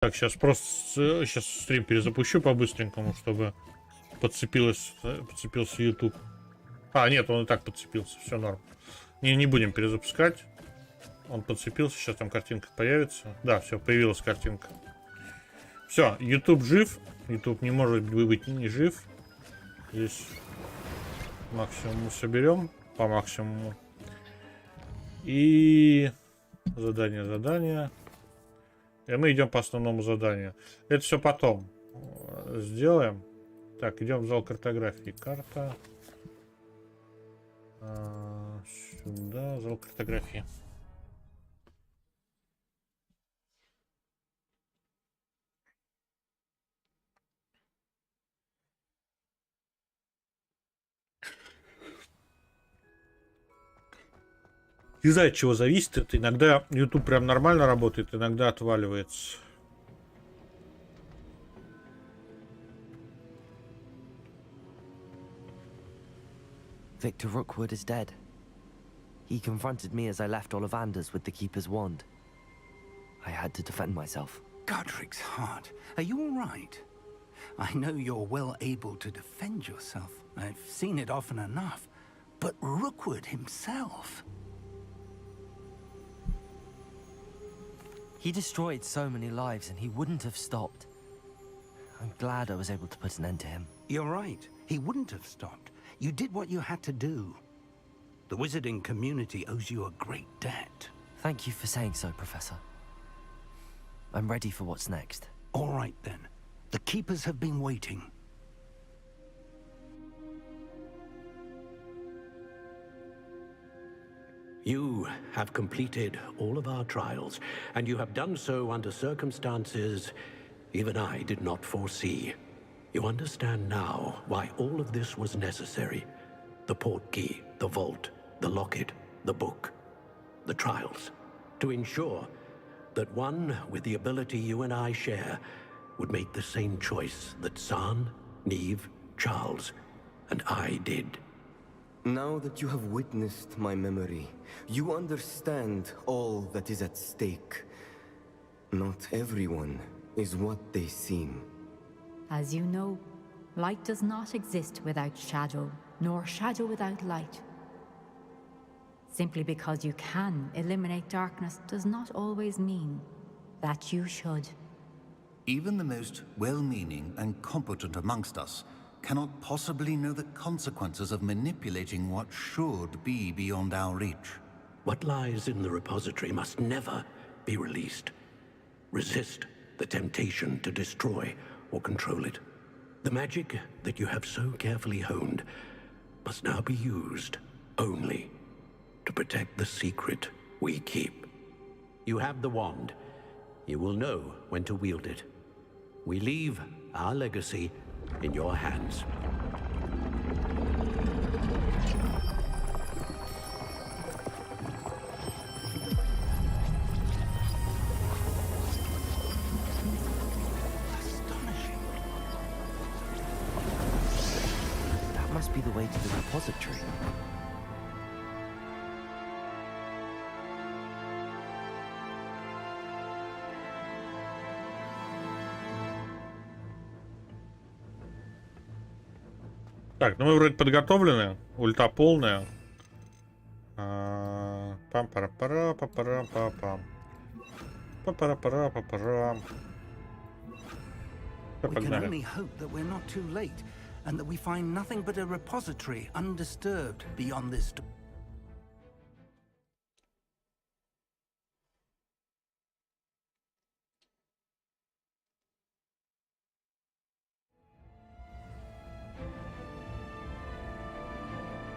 Так, сейчас просто сейчас стрим перезапущу по-быстренькому, чтобы подцепился YouTube. А, нет, он и так подцепился, все норм. Не будем перезапускать. Он подцепился, сейчас там картинка появится. Да, все, появилась картинка. Все, YouTube жив. YouTube не может быть не жив. Здесь максимум мы соберем по максимуму. И задание. И мы идем по основному заданию. Это все потом сделаем. Так, идем в зал картографии. Карта. Сюда, зал картографии. Не знаю, от чего зависит. Это иногда YouTube прям нормально работает, иногда отваливается. Victor Rookwood is dead. He confronted me as I left Ollivanders with the Keeper's wand. I had to defend myself. Godric's heart, are you all right? I know you're well able to defend yourself. I've seen it often enough. But Rookwood himself... He destroyed so many lives and he wouldn't have stopped. I'm glad I was able to put an end to him. You're right. He wouldn't have stopped. You did what you had to do. The wizarding community owes you a great debt. Thank you for saying so, Professor. I'm ready for what's next. All right, then. The Keepers have been waiting. You have completed all of our trials, and you have done so under circumstances even I did not foresee. You understand now why all of this was necessary. The portkey, the vault, the locket, the book, the trials. To ensure that one with the ability you and I share would make the same choice that San, Neve, Charles, and I did. Now that you have witnessed my memory, you understand all that is at stake. Not everyone is what they seem. As you know, light does not exist without shadow, nor shadow without light. Simply because you can eliminate darkness does not always mean that you should. Even the most well-meaning and competent amongst us cannot possibly know the consequences of manipulating what should be beyond our reach. What lies in the repository must never be released. Resist the temptation to destroy or control it. The magic that you have so carefully honed must now be used only to protect the secret we keep. You have the wand. You will know when to wield it. We leave our legacy in your hands. That must be the way to the repository. Так, ну мы вроде подготовлены. Ульта полная. Пам-пара-пара, папара-па-пам. Папара-пара, папара. We can Погнали. only hope that we're not too late, and that we find nothing but a repository undisturbed beyond this door.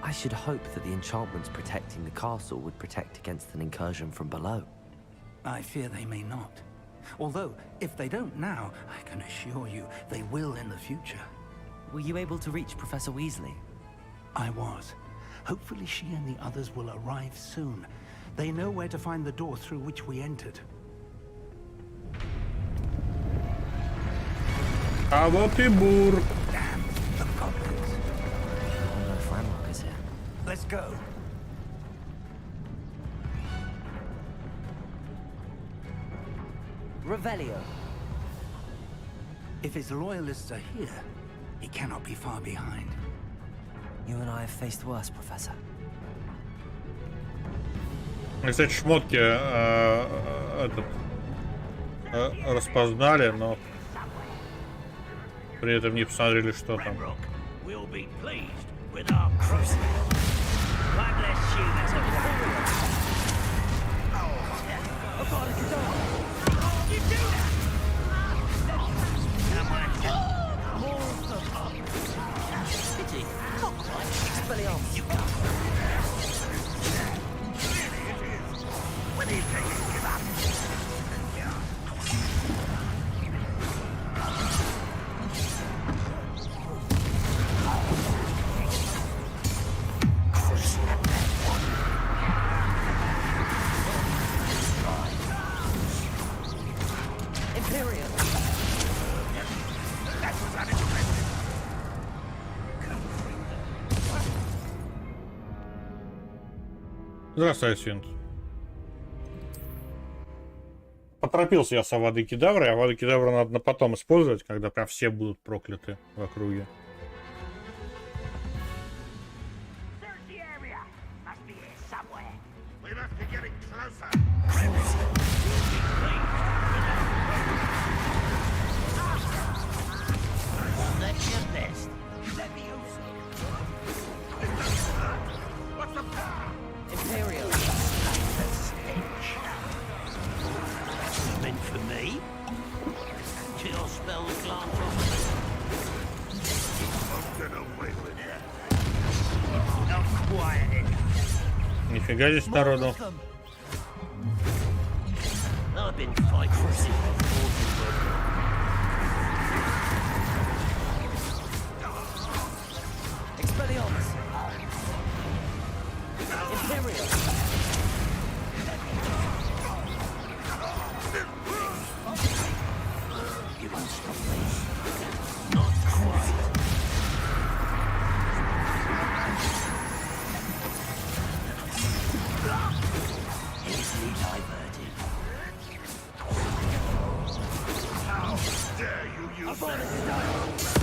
I should hope that the enchantments protecting the castle would protect against an incursion from below. I fear they may not. Although, if they don't now, I can assure you they will in the future. Were you able to reach Professor Weasley? I was. Hopefully she and the others will arrive soon. They know where to find the door through which we entered. А вот и бур. Damn, the goblins. Oh no, Framlock is here. Let's go. Revelio. If his loyalists are here, he cannot be far behind. You and I have faced worse, Professor. Кстати, шмотки распознали, но при этом не посмотрели, что там. We'll be pleased with our process. One less shoe that's a you do that! More of them. Pity. Not quite. Expelliarmus. When do you think you give up? Здравствуй, Свинт. Поторопился я с Авадой Кедаврой. Аваду Кедавру надо на потом использовать, когда прям все будут прокляты в округе. Нифига здесь народу.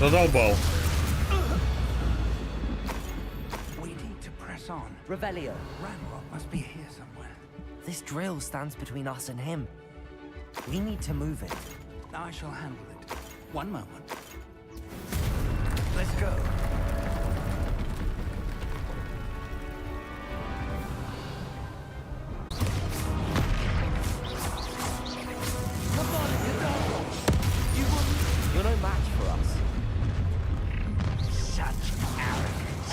Задолбал. Revelio. Ranrock must be here somewhere. This drill stands between us and him. We need to move it. I shall handle it. One moment. Let's go. You're no match for us. Such arrogance.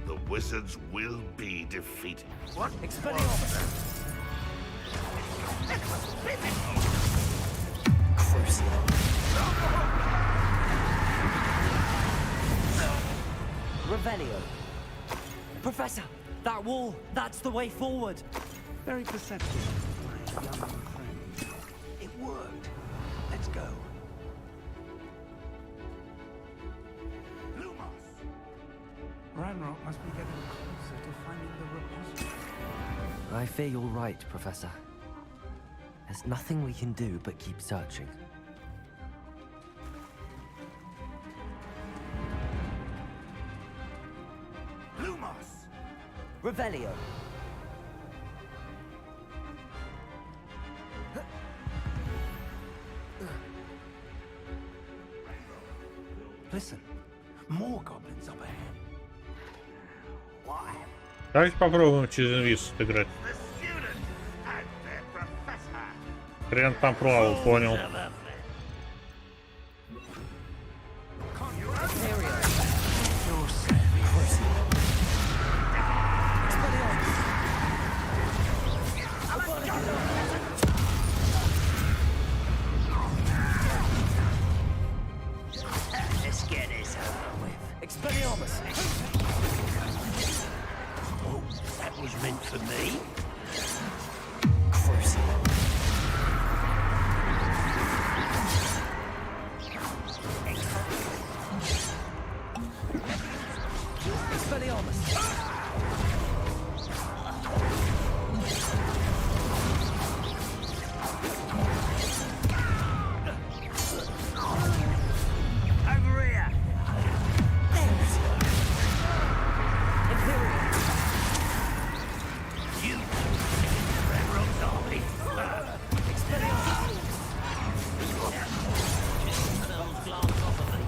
The wizards will be defeated. What? Revelio. Professor, that wall, that's the way forward. Very perceptive, my young friend. It worked. Let's go. Lumos! Ranrock must be getting closer to finding the repository. I fear you're right, Professor. There's nothing we can do but keep searching. Lumos! Revelio. Listen, more goblins up ahead. Why? Давайте попробуем через инвиз сыграть. Хрен там плавал, понял. Let's get this over with. Expelliarmus. Oh, that that was meant for me. Crucible. Expelliarmus. Over here. Imperial. You. Red Rock's army. Expelliarmus. Those glance off of me.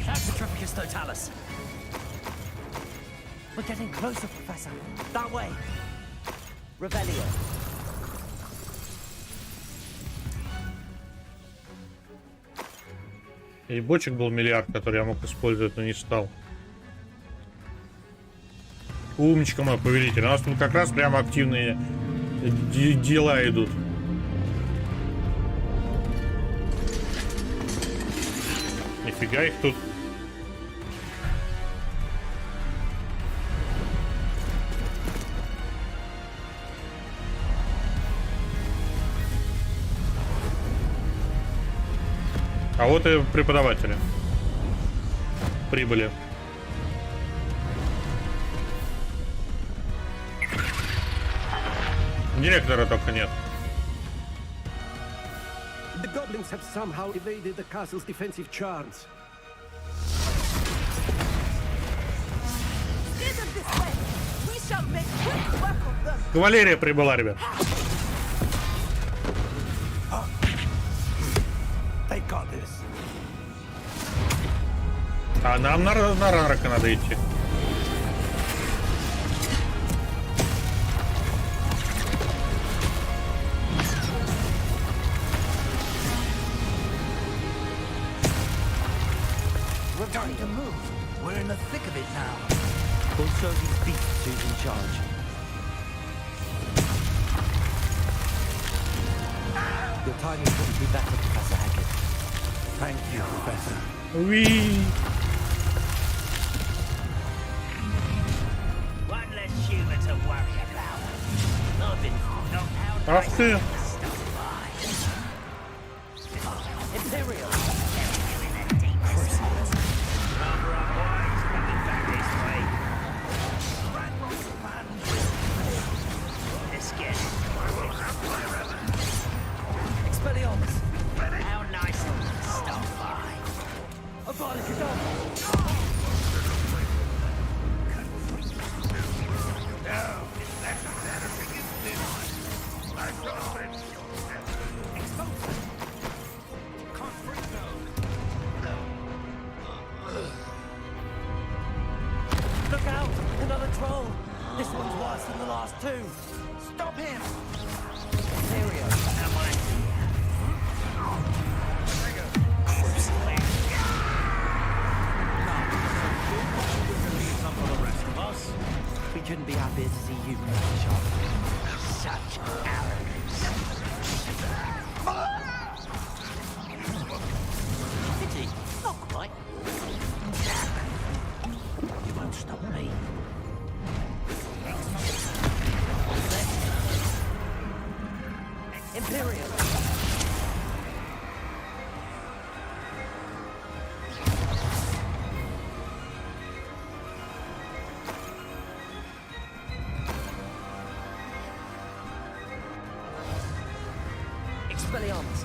Sacrificus totalis. We're getting closer, Professor. That way. Revelio. И бочек был миллиард, который я мог использовать, но не стал. Умничка мой повелитель. У нас тут как раз прямо активные дела идут. Нифига их тут. А вот и преподаватели прибыли. Директора только нет. The goblins have somehow evaded the castle's defensive charms. Кавалерия прибыла, ребят. They got this. А нам на Рарака надо идти. We're going to move. We're in the thick of it now. We'll show these beasts who's in charge. Your timing couldn't be better, Professor Hackett. Thank you, Professor. Уи. One less human to worry about. I've been knocked out. Ах ты. Imperial. Rather unwise coming back this way. Let's get it. Expelliarmus. How nice of them to stop by. Avada Kedavra. Look out! Another troll! This one's worse than the last two! Stop him! Imperial. We couldn't be happier to see you, Professor Sharp. Such arrogance. Pity, not quite. You won't stop me. Imperial. Expelliarmus.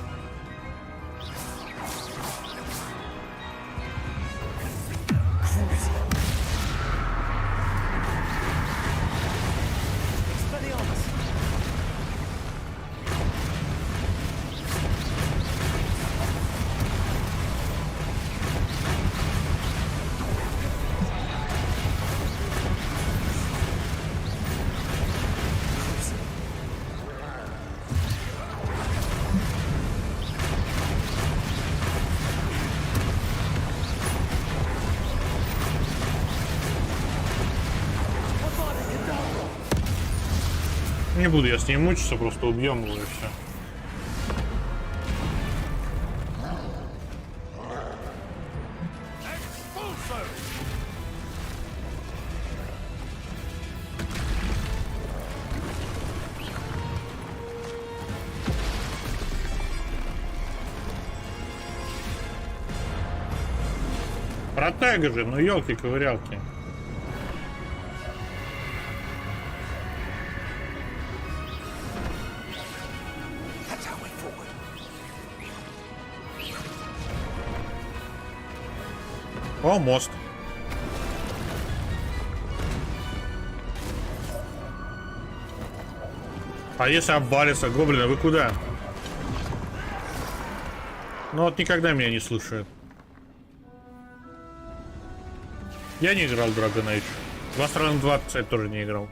Expelliarmus. Не буду я с ней мучиться, просто убьем его и все. Протега же, ну елки-ковырялки. О, мост. А если обвалится, гоблины, вы куда? Ну вот никогда меня не слушают. Я не играл в Dragon Age. В Астрон 2, кстати, тоже не играл.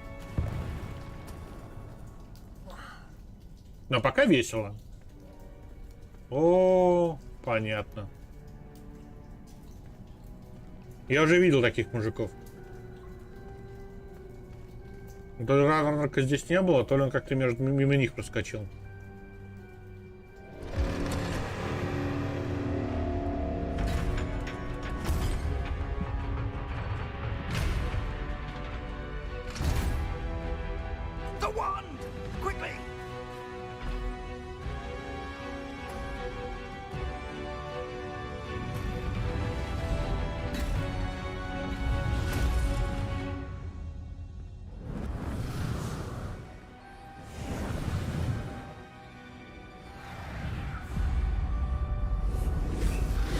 Но пока весело. О, понятно. Я уже видел таких мужиков. То ли Ранрака здесь не было, то ли он как-то мимо них проскочил.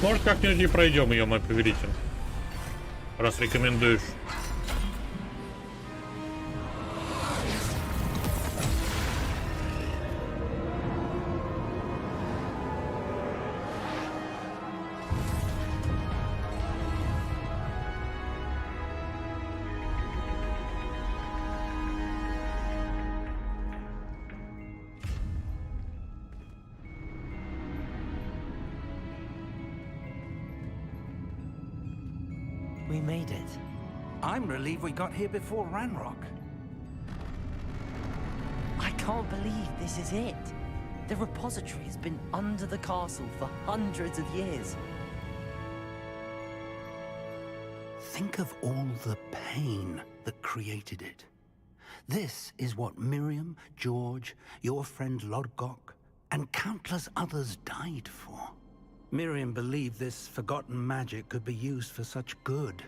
Может, как-нибудь и пройдем ее, мой повелитель. Раз рекомендуешь. We made it. I'm relieved we got here before Ranrock. I can't believe this is it. The repository has been under the castle for hundreds of years. Think of all the pain that created it. This is what Miriam, George, your friend Lodgok, and countless others died for. Miriam believed this forgotten magic could be used for such good,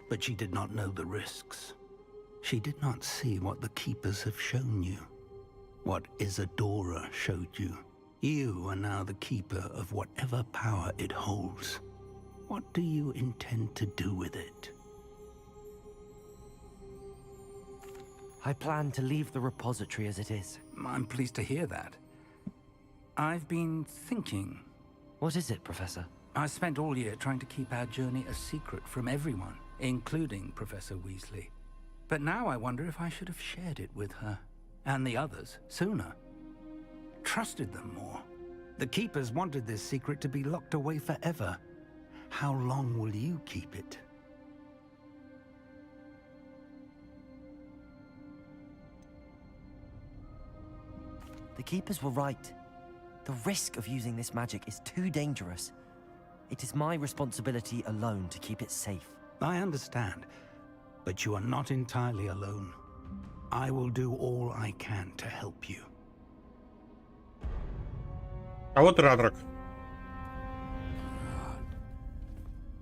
but she did not know the risks. She did not see what the Keepers have shown you, what Isadora showed you. You are now the Keeper of whatever power it holds. What do you intend to do with it? I plan to leave the repository as it is. I'm pleased to hear that. I've been thinking. What is it, Professor? I spent all year trying to keep our journey a secret from everyone, including Professor Weasley. But now I wonder if I should have shared it with her, and the others, sooner. Trusted them more. The Keepers wanted this secret to be locked away forever. How long will you keep it? The Keepers were right. The risk of using this magic is too dangerous. It is my responsibility alone to keep it safe. I understand, but you are not entirely alone. I will do all I can to help you. А вот Радрак.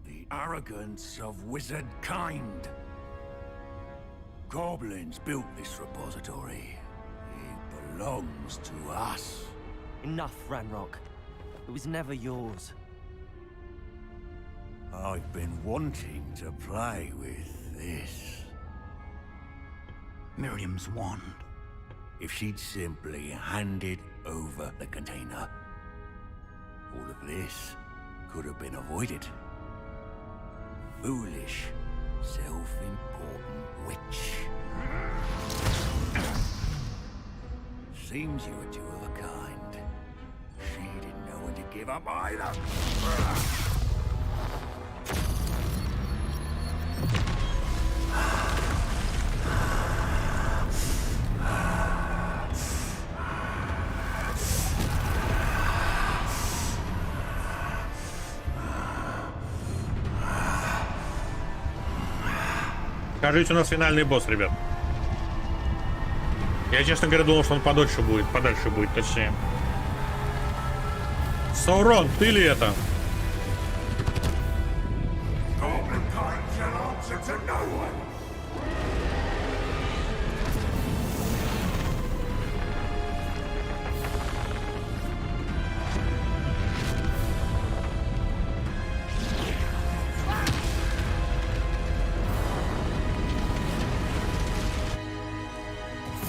The arrogance of wizard kind. Goblins built this repository. It belongs to us. Enough, Ranrock. It was never yours. I've been wanting to play with this. Miriam's wand. If she'd simply handed over the container, all of this could have been avoided. Foolish, self-important witch. Seems you were two of a kind. She didn't know when to give up either. Кажется, у нас финальный босс, ребят. Я, честно говоря, думал, что он подальше будет, точнее. Саурон, ты ли это? answer to no one.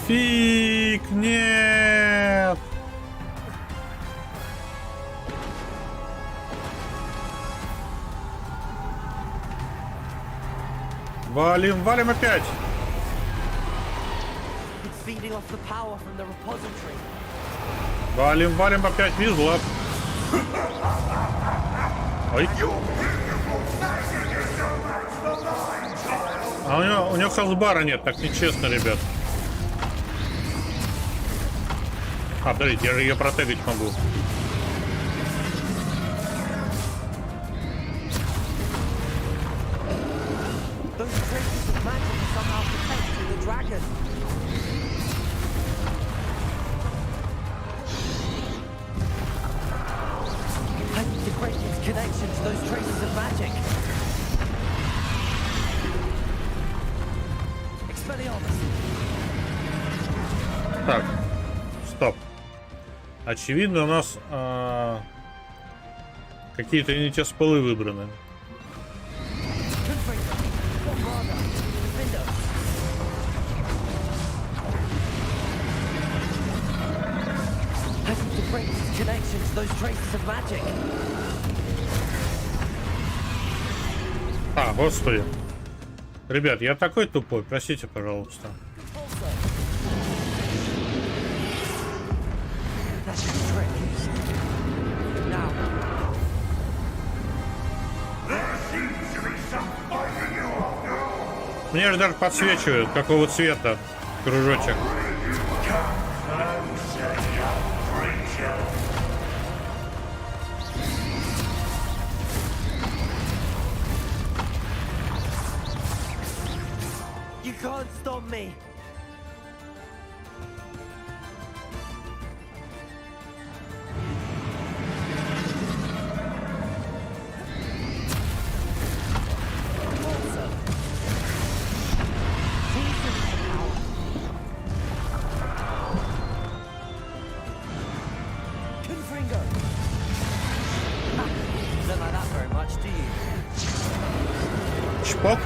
Фиг, нет! Валим, валим опять! It's feeding off the power from the repository. Валим, валим опять, визла. Ой. А у него хелсбара нет, так нечестно, ребят. А, подождите, я же ее протегать могу. Those traces of magic are somehow protecting the dragon. I need to break its connection to those traces of magic. Expelliarmus. Так, стоп. Очевидно, у нас какие-то не те спылы выбраны. А, господи. Ребят, я такой тупой, простите, пожалуйста. Мне же даже подсвечивают, какого цвета кружочек. You can't stop me. Чпок.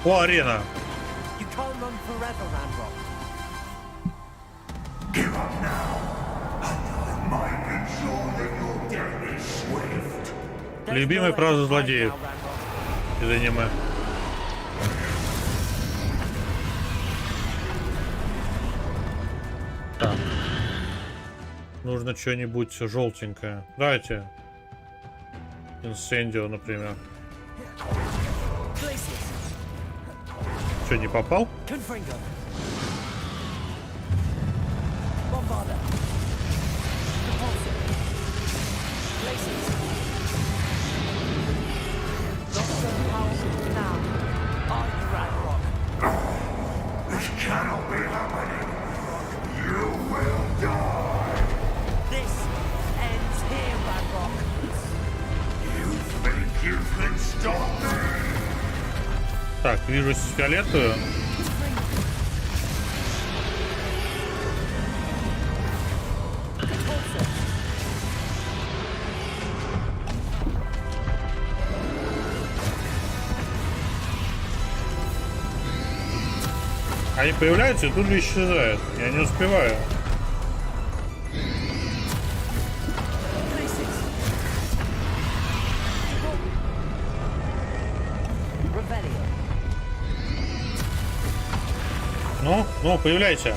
О, арена. You can't run forever, Ranrock. Give up now, and I might be sure that your death is swift. Любимый фраза злодеев из аниме. Так. Нужно что-нибудь желтенькое. Давайте. Инсендио, например. Что, не попал? This cannot be happening. You will die. This ends here, Ranrock. You think you can stop me? Так, вижу фиолетовую. Они появляются и тут же исчезают. Я не успеваю. Ну, появляйся.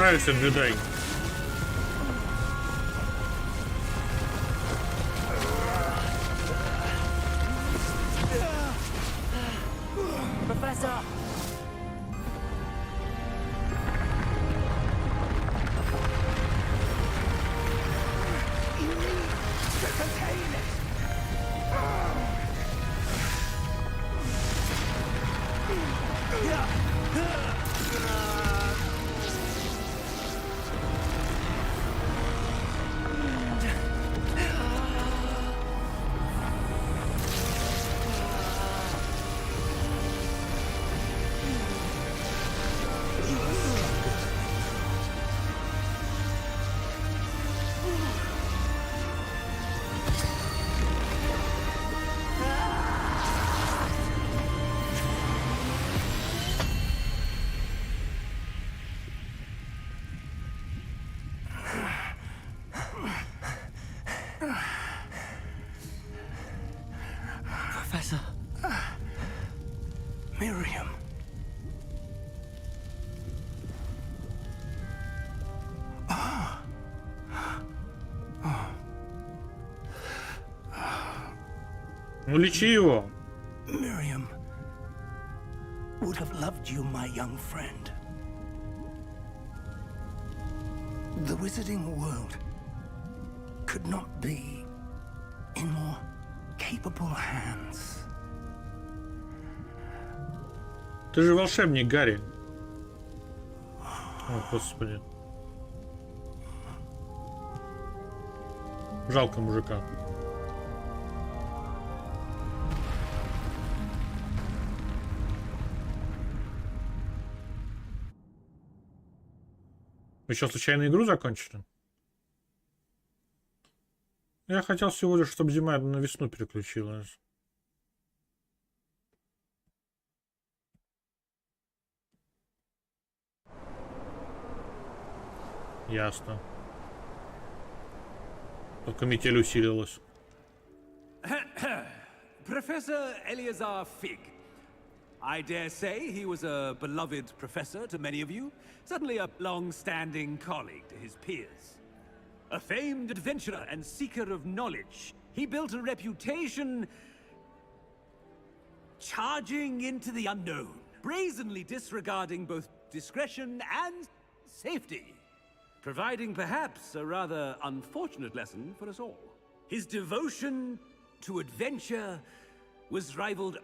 справишься, джедай. Professor! Professor. Miriam. Ну, лечи его. Miriam would have loved you, my young friend. The wizarding world could not be in more capable hands. Ты же волшебник, Гарри. О, господи. Жалко мужика. Вы что, случайно игру закончили? Я хотел всего лишь, чтобы зима на весну переключилась. Ясно. Только метель усилилась. Professor Eleazar Fig. I dare say he was a beloved professor to many of you, certainly a long-standing colleague to his peers. A famed adventurer and seeker of knowledge, he built a reputation charging into the unknown, brazenly disregarding both discretion and safety, providing perhaps a rather unfortunate lesson for us all. His devotion to adventure was rivaled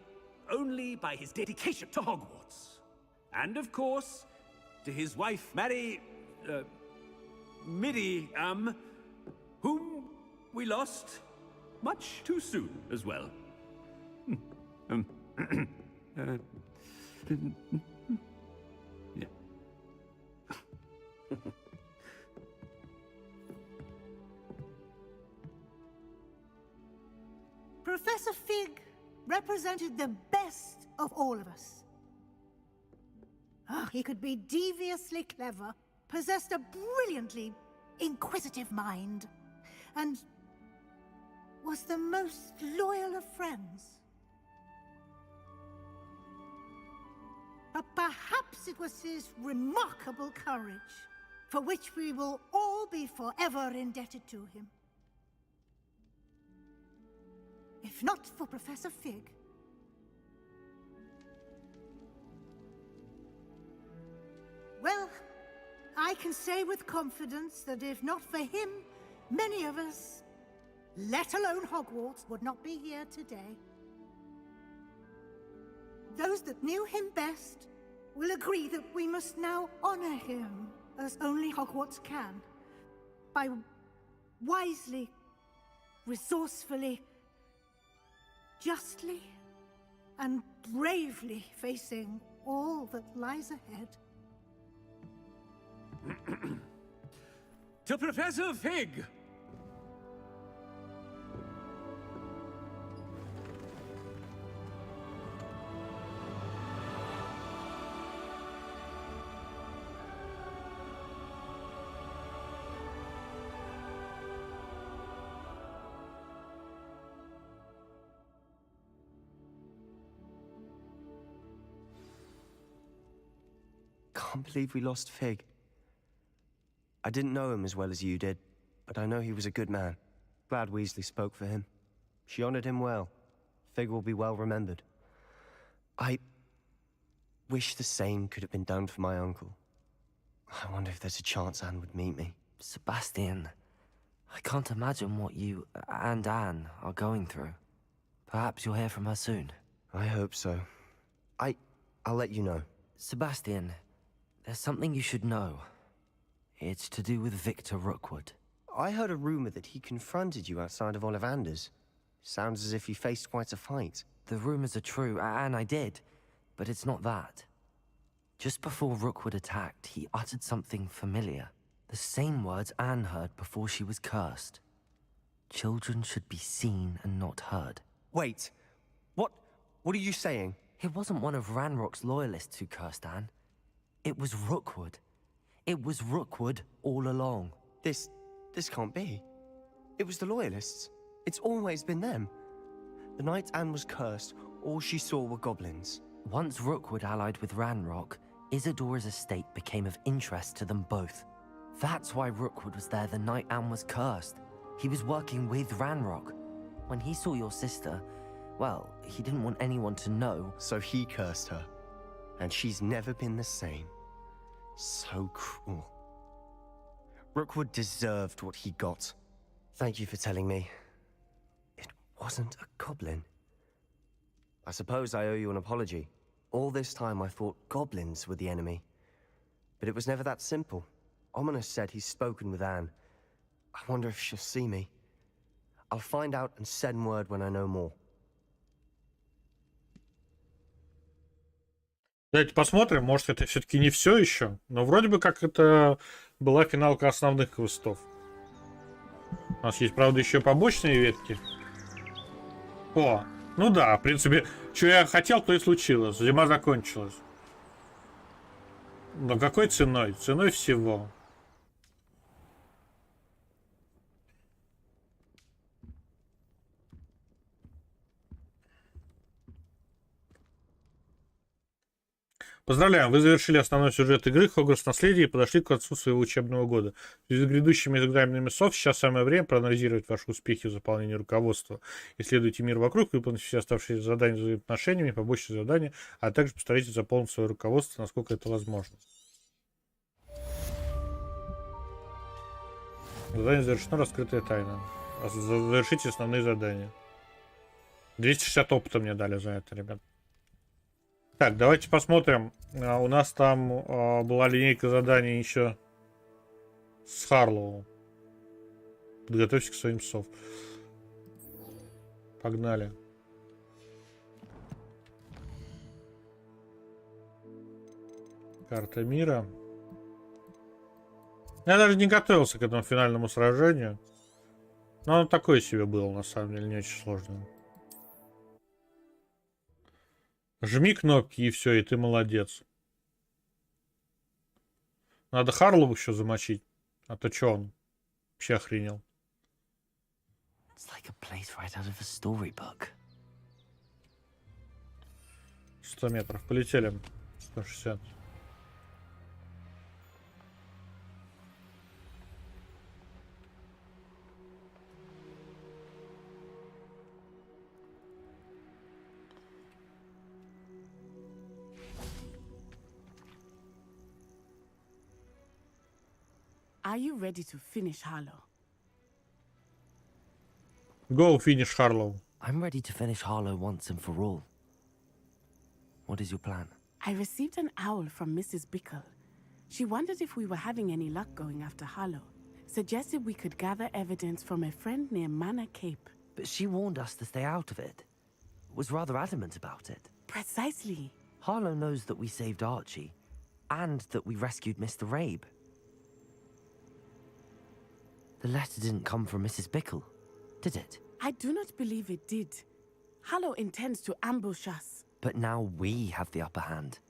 only by his dedication to Hogwarts. And of course, to his wife, Midi, whom we lost much too soon as well. Yeah. Professor Fig represented the best of all of us. He could be deviously clever, possessed a brilliantly inquisitive mind, and was the most loyal of friends. But perhaps it was his remarkable courage, for which we will all be forever indebted to him. If not for Professor Fig, well, I can say with confidence that if not for him, many of us, let alone Hogwarts, would not be here today. Those that knew him best will agree that we must now honor him as only Hogwarts can, by wisely, resourcefully, justly, and bravely facing all that lies ahead. To Professor Fig! Can't believe we lost Fig. I didn't know him as well as you did, but I know he was a good man. Glad Weasley spoke for him. She honored him well. Fig will be well remembered. I wish the same could have been done for my uncle. I wonder if there's a chance Anne would meet me. Sebastian, I can't imagine what you and Anne are going through. Perhaps you'll hear from her soon. I hope so. I'll let you know. Sebastian, there's something you should know. It's to do with Victor Rookwood. I heard a rumor that he confronted you outside of Ollivander's. Sounds as if he faced quite a fight. The rumors are true, and I did, but it's not that. Just before Rookwood attacked, he uttered something familiar. The same words Anne heard before she was cursed. Children should be seen and not heard. Wait, what are you saying? It wasn't one of Ranrock's loyalists who cursed Anne. It was Rookwood. It was Rookwood all along. This can't be. It was the loyalists. It's always been them. The night Anne was cursed, all she saw were goblins. Once Rookwood allied with Ranrock, Isadora's estate became of interest to them both. That's why Rookwood was there the night Anne was cursed. He was working with Ranrock. When he saw your sister, well, he didn't want anyone to know. So he cursed her. And she's never been the same. So cruel. Rookwood deserved what he got. Thank you for telling me. It wasn't a goblin. I suppose I owe you an apology. All this time I thought goblins were the enemy. But it was never that simple. Ominous said he's spoken with Anne. I wonder if she'll see me. I'll find out and send word when I know more. Давайте посмотрим, может это все-таки не все еще, но вроде бы как это была финалка основных квестов. У нас есть, правда, еще побочные ветки. О, ну да, в принципе, что я хотел, то и случилось. Зима закончилась. Но какой ценой? Ценой всего. Поздравляем, вы завершили основной сюжет игры Хогвартс наследие и подошли к концу своего учебного года. В связи с грядущими экзаменами СОВ сейчас самое время проанализировать ваши успехи в заполнении руководства. Исследуйте мир вокруг, выполните все оставшиеся задания за взаимоотношениями, побочные задания, а также постарайтесь заполнить свое руководство, насколько это возможно. Задание завершено, раскрытая тайна. Завершите основные задания. 260 опыта мне дали за это, ребят. Так, давайте посмотрим. У нас там была линейка заданий еще с Харлоу. Подготовьтесь к своим сов. Погнали. Карта мира. Я даже не готовился к этому финальному сражению. Но оно такое себе было, на самом деле, не очень сложное. Жми кнопки, и все, и ты молодец. Надо Харлоу еще замочить. А то что он? Вообще охренел. 100 метров. Полетели. 160. Are you ready to finish Harlow? Go finish Harlow. I'm ready to finish Harlow once and for all. What is your plan? I received an owl from Mrs. Bickle. She wondered if we were having any luck going after Harlow. Suggested we could gather evidence from a friend near Manor Cape. But she warned us to stay out of it. Was rather adamant about it. Precisely. Harlow knows that we saved Archie, and that we rescued Mr. Rabe. The letter didn't come from Mrs. Bickle, did it? I do not believe it did. Harlow intends to ambush us. But now we have the upper hand.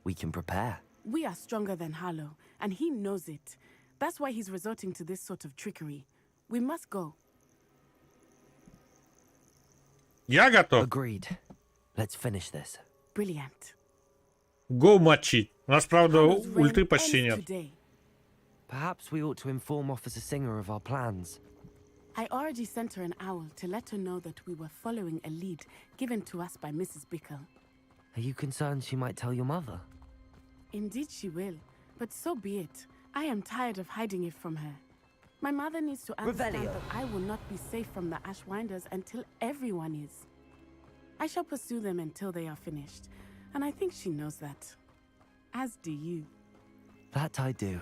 We can prepare. We are stronger than Harlow, and he knows it. That's why he's resorting to this sort of trickery. We must go. Я готов. Agreed. Let's finish this. Brilliant. Go мочить. У нас, правда, ульты почти нет. Perhaps we ought to inform Officer Singer of our plans. I already sent her an owl to let her know that we were following a lead given to us by Mrs. Bickle. Are you concerned she might tell your mother? Indeed she will, but so be it. I am tired of hiding it from her. My mother needs to understand Revelio. that I will not be safe from the Ashwinders until everyone is. I shall pursue them until they are finished, and I think she knows that. As do you. That I do.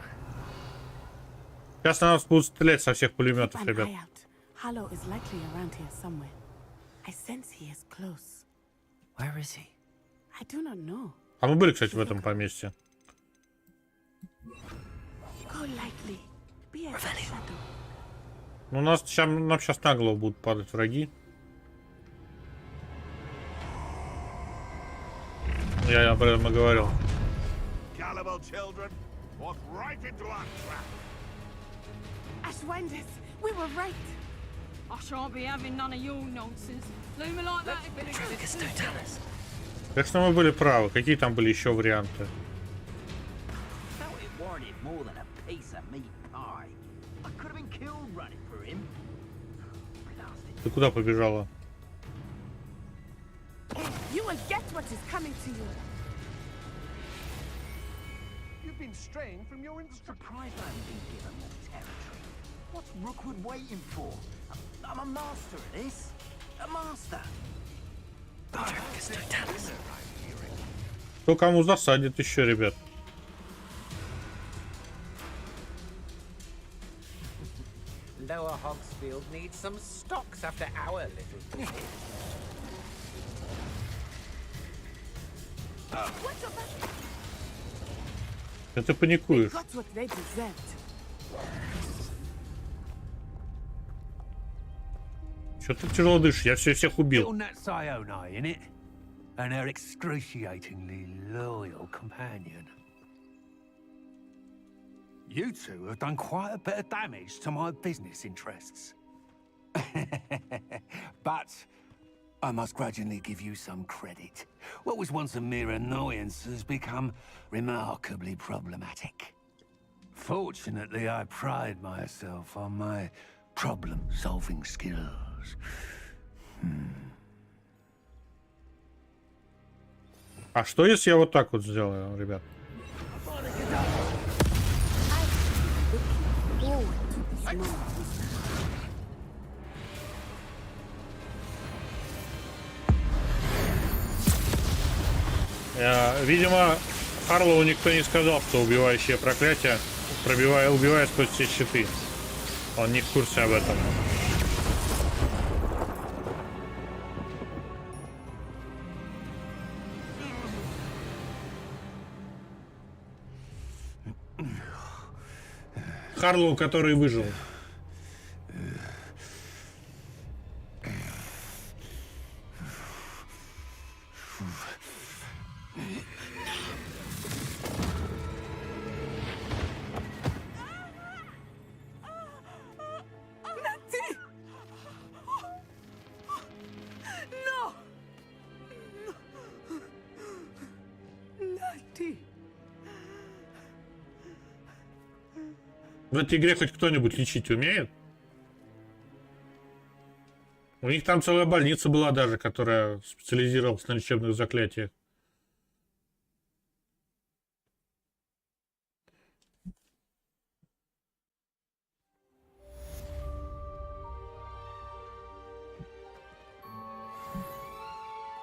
Сейчас на нас будут стрелять со всех пулеметов, Keep an ребят. eye out. Harlow is likely around here somewhere. I sense he is close. Where is he? I do not know. А мы были, кстати, в этом поместье. Go lightly. Be a shadow. Ну, нам сейчас на голову будут падать враги. Я об этом и говорил. Ashwinders, we were right. I shan't be having none of your nonsense. Leave me like that. Так что мы были правы. Какие там были еще варианты? Ты куда побежала? You will get what is coming to you. You've been straying from your surprise land being given more territory. What's Rookwood waiting for? I'm a master at this. A master. Кто кому засадит еще, ребят? Lower Hogsfield needs some stocks after our little visit. Ты паникуешь. Got what they deserved. Что ты тяжело дышишь? Я всех убил. Little Nat Sione, innit? And her excruciatingly loyal companion. You two have done quite a bit of damage to my business interests. But I must grudgingly give you some credit. What was once a mere annoyance has become remarkably problematic. Fortunately, I pride myself on my problem-solving skills. А что если я вот так вот сделаю, ребят? Видимо, Харлоу никто не сказал, что убивающее проклятие убивает сквозь все щиты. Он не в курсе об этом. Харлоу, который выжил. В этой игре хоть кто-нибудь лечить умеет? У них там целая больница была даже, которая специализировалась на лечебных заклятиях.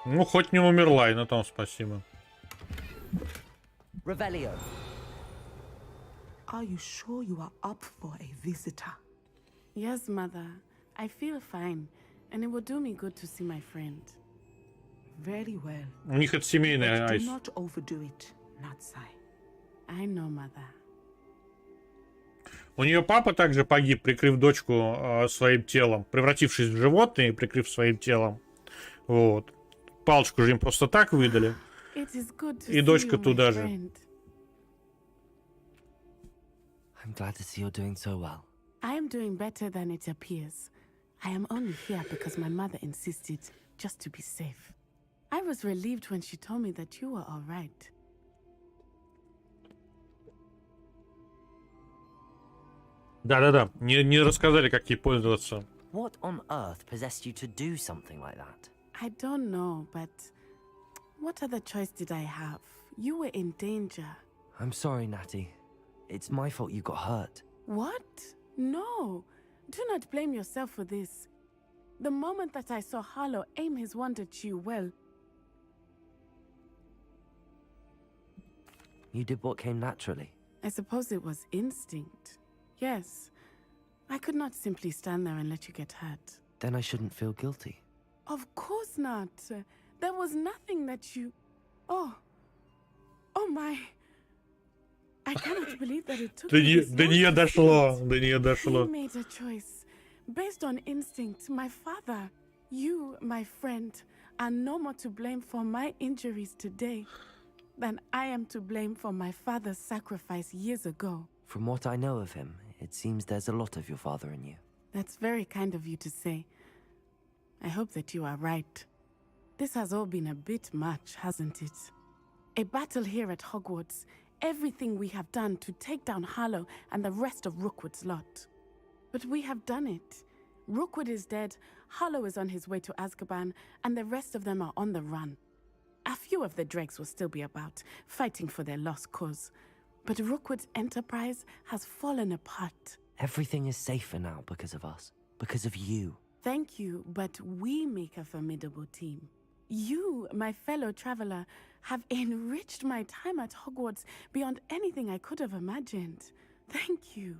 Ну, хоть не умерла, и на том спасибо. Revelio. Are you sure you are up for a visitor? Yes, Mother. I feel fine, and it will do me good to see my friend. Very well. У них это семейный But айс. do not overdo it, Natsai. I know, Mother. У нее папа также погиб, прикрыв дочку своим телом, превратившись в животное и прикрыв своим телом. Вот. Палочку же им просто так выдали. И дочка туда же. I'm glad to see you're doing so well. I am doing better than it appears. I am only here because my mother insisted, just to be safe. I was relieved when she told me that you were all right. Да-да-да, не рассказали, как ей пользоваться. What on earth possessed you to do something like that? I don't know, but what other choice did I have? You were in danger. I'm sorry, Natty. It's my fault you got hurt. What? No. Do not blame yourself for this. The moment that I saw Harlow aim his wand at you, well... You did what came naturally. I suppose it was instinct. Yes. I could not simply stand there and let you get hurt. Then I shouldn't feel guilty. Of course not. There was nothing that you... Oh. Oh my... I cannot believe that it took me this До нее дошло, до нее дошло. He made a choice. Based on instinct, my father, you, my friend, are no more to blame for my injuries today than I am to blame for my father's sacrifice years ago. From what I know of him, it seems there's a lot of your father in you. That's very kind of you to say. I hope that you are right. This has all been a bit much, hasn't it? A battle here at Hogwarts, everything we have done to take down Harlow and the rest of Rookwood's lot. But we have done it. Rookwood is dead, Harlow is on his way to Azkaban, and the rest of them are on the run. A few of the dregs will still be about, fighting for their lost cause. But Rookwood's enterprise has fallen apart. Everything is safer now because of us. Because of you. Thank you, but we make a formidable team. You, my fellow traveler, have enriched my time at Hogwarts beyond anything I could have imagined. Thank you.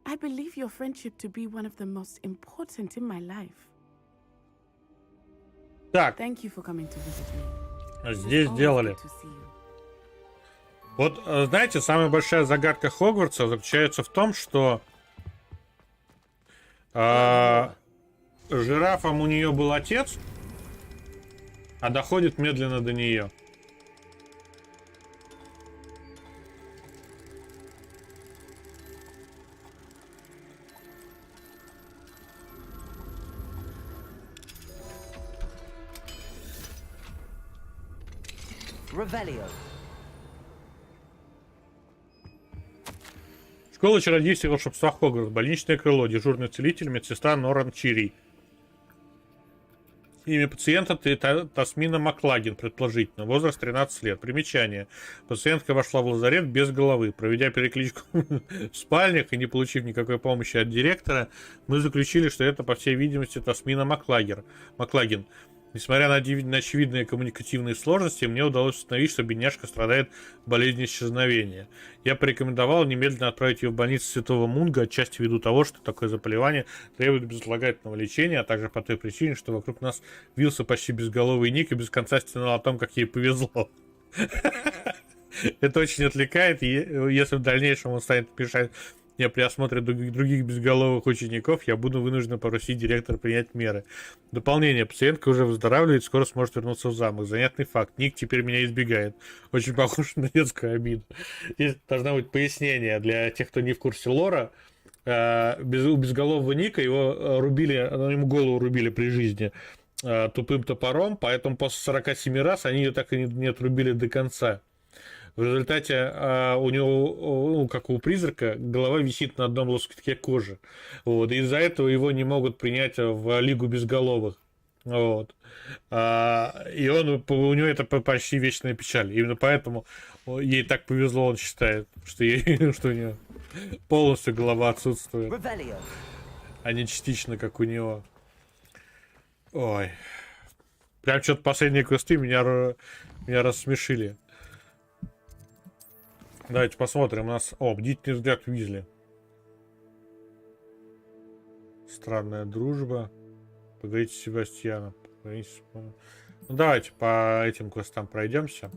I believe your friendship to be one of the most important in my life. Так. Thank you for coming to visit me. Здесь сделали. Вот, знаете, самая большая загадка Хогвартса заключается в том, что жирафом у нее был отец, а доходит медленно до нее. Revelio. Школа чародейства и волшебства Хогвартс. Больничное крыло. Дежурный целитель, медсестра Норан Чири. Имя пациента Тасмина Маклагин, предположительно. Возраст 13 лет. Примечание. Пациентка вошла в лазарет без головы. Проведя перекличку в спальнях и не получив никакой помощи от директора, мы заключили, что это, по всей видимости, Тасмина Маклагин. Несмотря на очевидные коммуникативные сложности, мне удалось установить, что бедняжка страдает болезнью исчезновения. Я порекомендовал немедленно отправить ее в больницу Святого Мунга, отчасти ввиду того, что такое заболевание требует безотлагательного лечения, а также по той причине, что вокруг нас вился почти безголовый Ник и без конца стенал о том, как ей повезло. Это очень отвлекает, и если в дальнейшем он станет мешать мне при осмотре других безголовых учеников, я буду вынужден попросить директора принять меры. Дополнение. Пациентка уже выздоравливает, скоро сможет вернуться в замок. Занятный факт. Ник теперь меня избегает. Очень похож на детскую обиду. Здесь должно быть пояснение для тех, кто не в курсе лора. У безголового Ника его рубили, ему голову рубили при жизни тупым топором, поэтому после 47 раз они ее так и не отрубили до конца. В результате у него, как у призрака, голова висит на одном лоскутке кожи. Вот. И из-за этого его не могут принять в Лигу Безголовых. Вот. И у него это почти вечная печаль. Именно поэтому ей так повезло, он считает, что у нее полностью голова отсутствует. А не частично, как у него. Ой. Прям что-то последние квесты меня рассмешили. Давайте посмотрим. У нас... Бдительный взгляд Уизли. Странная дружба. Поговорите с Себастьяном. Ну, давайте по этим квестам пройдемся.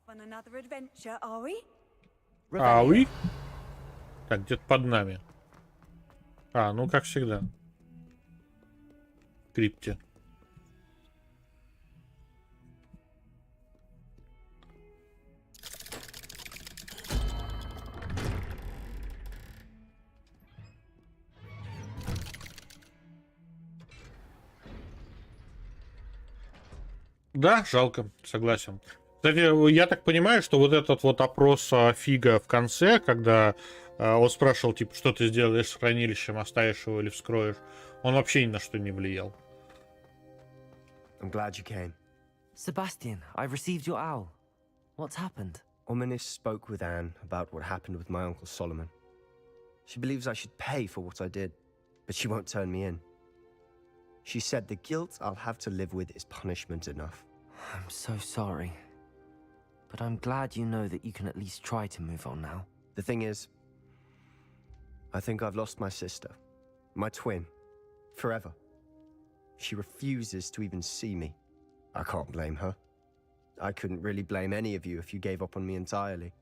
On another adventure, are we? Вы? Так, где-то под нами. Ну, как всегда. В крипте. Да, жалко, согласен. Кстати, я так понимаю, что вот этот вот опрос Фига в конце, когда он спрашивал, типа, что ты сделаешь с хранилищем, оставишь его или вскроешь, он вообще ни на что не влиял. I'm glad you came. Sebastian, I received your owl. What's happened? Ominis spoke with Anne about what happened with my Uncle Solomon. She believes I should pay for what I did, but she won't turn me in. She said the guilt I'll have to live with is punishment enough. I'm so sorry. But I'm glad you know that you can at least try to move on now. The thing is, I think I've lost my sister, my twin, forever. She refuses to even see me. I can't blame her. I couldn't really blame any of you if you gave up on me entirely.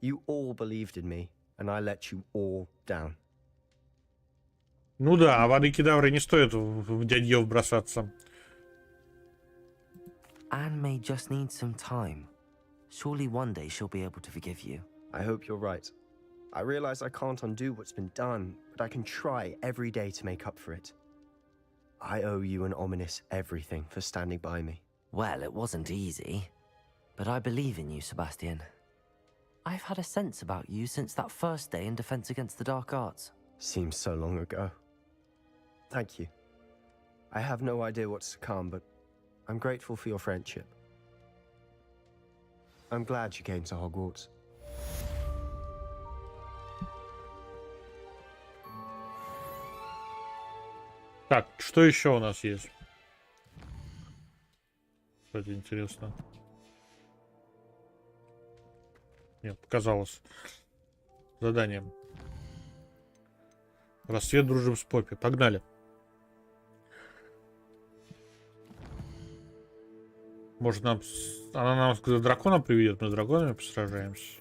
You all believed in me, and I let you all down. Ну да, а воды кедавры не стоит в дядьев бросаться. Anne may just need some time. Surely one day she'll be able to forgive you. I hope you're right. I realize I can't undo what's been done, but I can try every day to make up for it. I owe you and Ominis everything for standing by me. Well, it wasn't easy. But I believe in you, Sebastian. I've had a sense about you since that first day in Defense Against the Dark Arts. Seems so long ago. Thank you. I have no idea what's to come, but I'm grateful for your friendship. I'm glad you came to Hogwarts. Так, что еще у нас есть? Кстати, интересно. Нет, показалось. Задание. Рассвет дружим с Поппи. Погнали. Может, нам... Она нам к драконам приведет, мы с драконами посражаемся.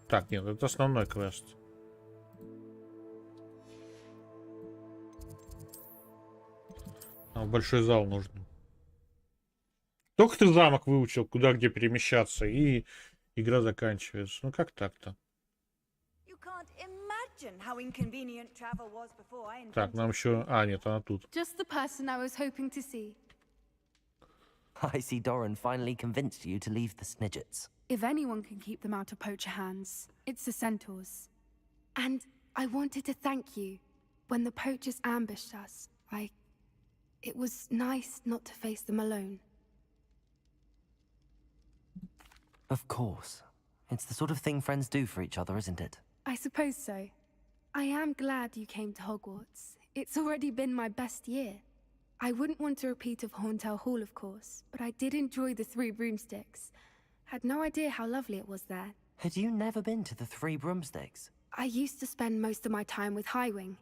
Так, нет, это основной квест. Нам большой зал нужен. Только ты замок выучил, куда где перемещаться, и игра заканчивается. Ну как так-то? Так, нам еще... А, нет, она тут. Just the person I was hoping to see. I see Doran finally convinced you to leave the Snidgets. If anyone can keep them out of poacher hands, it's the centaurs. And I wanted to thank you. When the poachers ambushed us, it was nice not to face them alone. Of course. It's the sort of thing friends do for each other, isn't it? I suppose so. I am glad you came to Hogwarts. It's already been my best year. I wouldn't want a repeat of Horntail Hall, of course, but I did enjoy the Three Broomsticks. Had no idea how lovely it was there. Had you never been to the Three Broomsticks? I used to spend most of my time with Highwing,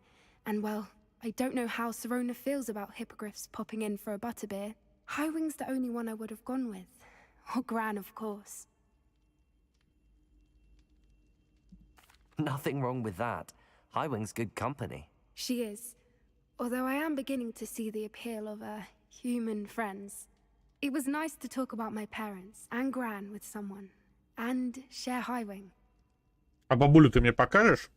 and well, I don't know how Serona feels about hippogriffs popping in for a butterbeer. Highwing's the only one I would have gone with. Or Gran, of course. Nothing wrong with that. Highwing's good company. She is. Although I am beginning to see the appeal of human friends. It was nice to talk about my parents and Gran with someone. And share Highwing. А бабулю ты мне покажешь?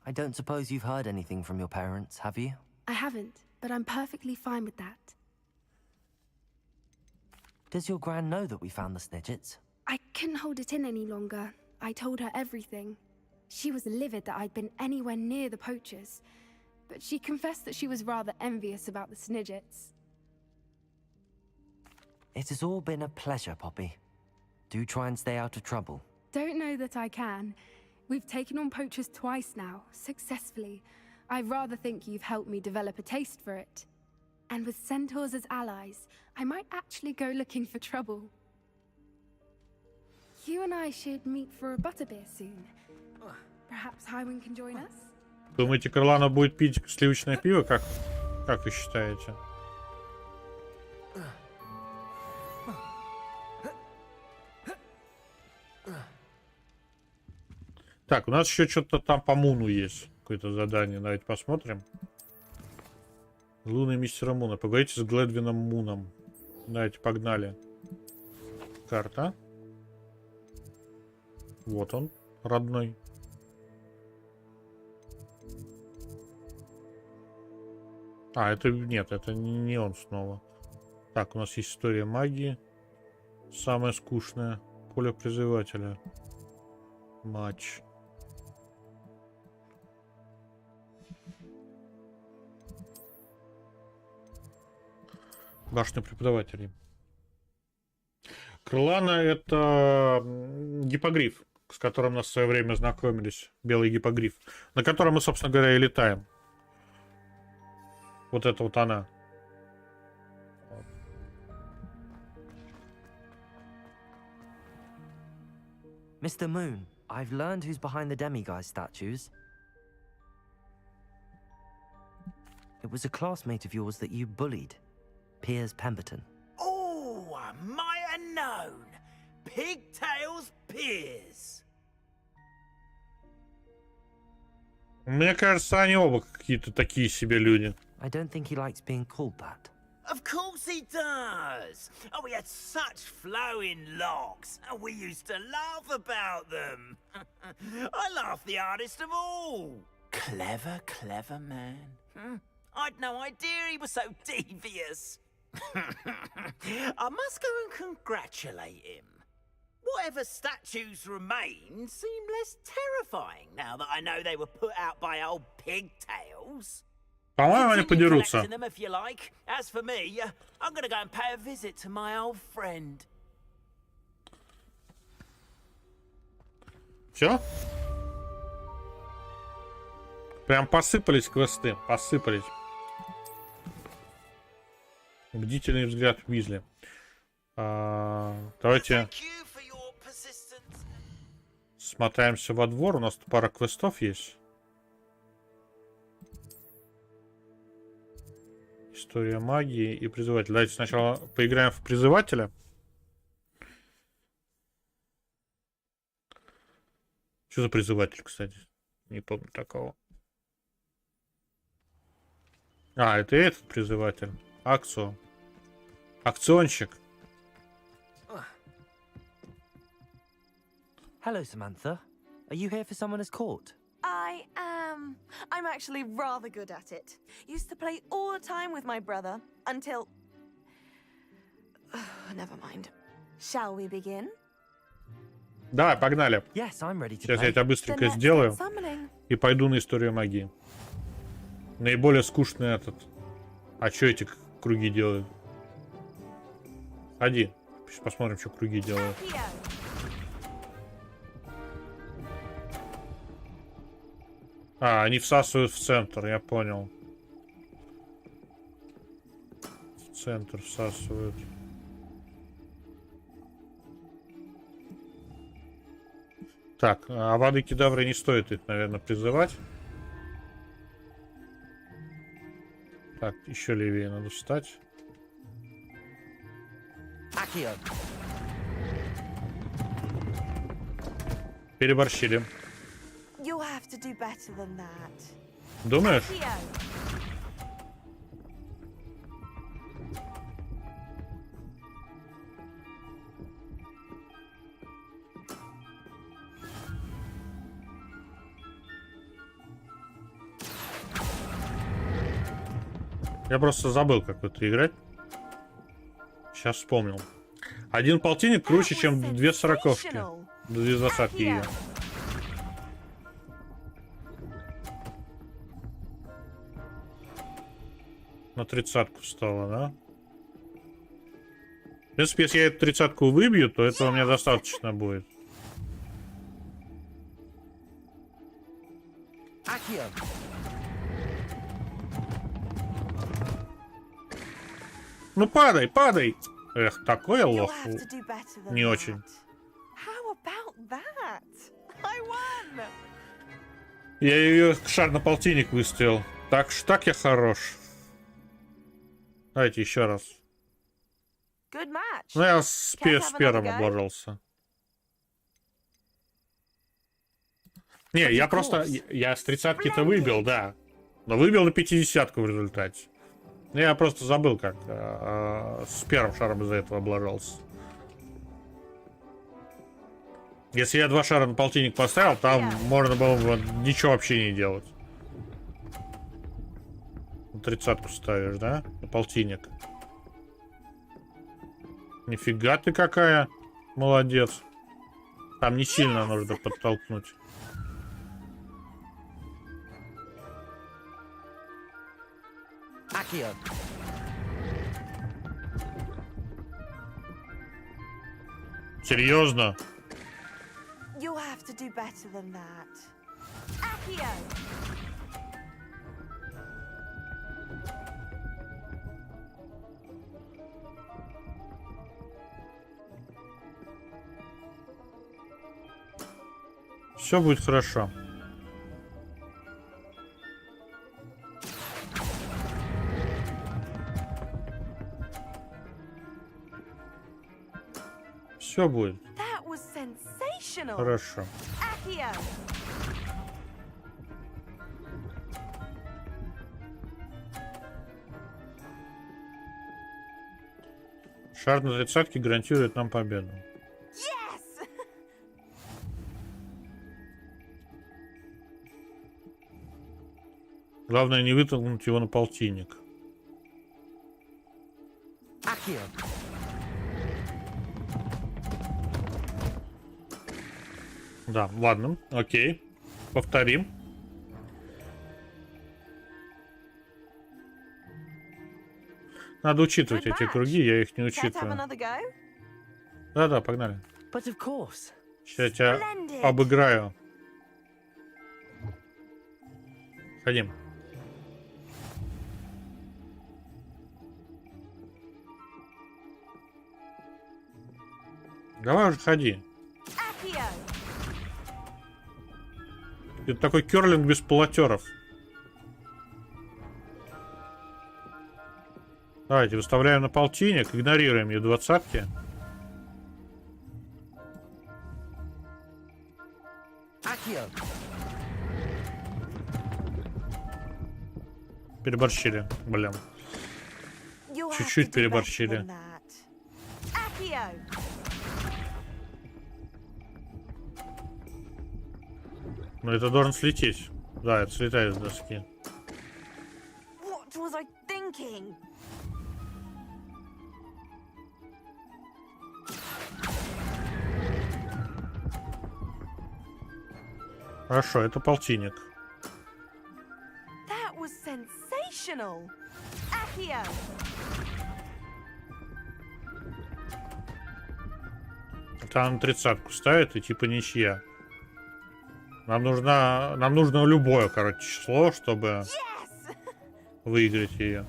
I don't suppose you've heard anything from your parents, have you? I haven't, but I'm perfectly fine with that. Does your Gran know that we found the Snidgets? I couldn't hold it in any longer. I told her everything. She was livid that I'd been anywhere near the poachers. But she confessed that she was rather envious about the Snidgets. It has all been a pleasure, Poppy. Do try and stay out of trouble. Don't know that I can. We've taken on poachers twice now, successfully. I rather think you've helped me develop a taste for it. And with centaurs as allies, I might actually go looking for trouble. You and I should meet for a butterbeer soon. Perhaps Highwing can join us? Думаете, Крылана будет пить сливочное пиво? Как вы считаете? Так, у нас еще что-то там по Муну есть. Какое-то задание. Давайте посмотрим. Луна мистера Муна. Поговорите с Гледвином Муном. Давайте, погнали. Карта. Вот он, родной. А, это... Нет, это не он снова. Так, у нас есть история магии. Самая скучная. Поле призывателя. Матч. Башня преподавателей. Крылана — это гиппогриф, с которым нас в свое время знакомились. Белый гиппогриф. На котором мы, собственно говоря, и летаем. Вот это вот она. Mr. Moon, I've learned who's behind the demiguise statues. It was a classmate of yours that you bullied, Piers Pemberton. Oh, I might have known. Pigtails Piers. Мне кажется, они оба какие-то такие себе люди. I don't think he likes being called that. Of course he does. Oh, we had such flowing locks, and we used to laugh about them. I laughed the hardest of all. Clever, clever man. I'd no idea he was so devious. I must go and congratulate him. Whatever statues remain seem less terrifying now that I know they were put out by old pigtails. По-моему, они подерутся. Them if you like. As for me, I'm gonna go and pay a visit to my old friend. Все? Прям посыпались квесты. Посыпались. Бдительный взгляд Уизли. Давайте смотаемся во двор. У нас тут пара квестов есть. История магии и призыватель. Давайте сначала поиграем в призывателя. Что за призыватель, кстати? Не помню такого. А, это этот призыватель. Акцио. Акционщик. Hello, Samantha. Are you here for someone as court? I am. I'm actually rather good at it. Used to play all the time with my brother until... Never mind. Shall we begin? Давай, погнали. Yes, I'm ready to Сейчас play. я тебя быстренько сделаю. И пойду на историю магии. Наиболее скучный этот. А что эти круги делают? Ходи. Посмотрим, что круги делают. А, они всасывают в центр, я понял. В центр всасывают. Так, а воды кедавры не стоит их, наверное, призывать. Так, еще левее надо встать. Переборщили. You have to do better than that. Думаешь? Я просто забыл, как в это играть. Сейчас вспомнил. Один полтинник круче, чем две сороковки. Две двадцатки ее. На тридцатку встала, да? В принципе, если я эту тридцатку выбью, то этого мне достаточно будет. Ну падай, падай! Эх, такой лох. Не очень. Я ее шар на полтинник выставил. Так я хорош. Давайте еще раз. Ну, я с первым обложился. Не, я просто... Я с тридцатки-то выбил, да. Но выбил на 50-ку в результате. Я просто забыл, как с первым шаром из-за этого облажался. Если я 2 шара на полтинник поставил, там можно было бы ничего вообще не делать. На 30-ку ставишь, да? На полтинник. Нифига ты какая. Молодец. Там не сильно нужно подтолкнуть. Accio. Серьезно? You'll have to do better than that. Accio! Все будет хорошо. Все будет. That was sensational. Хорошо. Accio! Шар на 30-ке гарантирует нам победу. Yes! Главное не вытолкнуть его на полтинник. Accio. Да, ладно, окей. Повторим. Надо учитывать эти круги, я их не Care to have учитываю. another go? Да-да, погнали. But of course. Сейчас я тебя обыграю. Ходим. Давай уже ходи. Accio! Это такой керлинг без полотеров. Давайте выставляем на полтинник, игнорируем ее двадцатки. Accio. Переборщили, блин. You'll have Чуть-чуть to do better переборщили. than that. Accio! Но это должен слететь. Да, это слетает с доски. What was I thinking? Хорошо, это полтинник. That was sensational. Accio! Там 30-ку ставит и типа ничья. Нам нужно любое, короче, число, чтобы выиграть ее.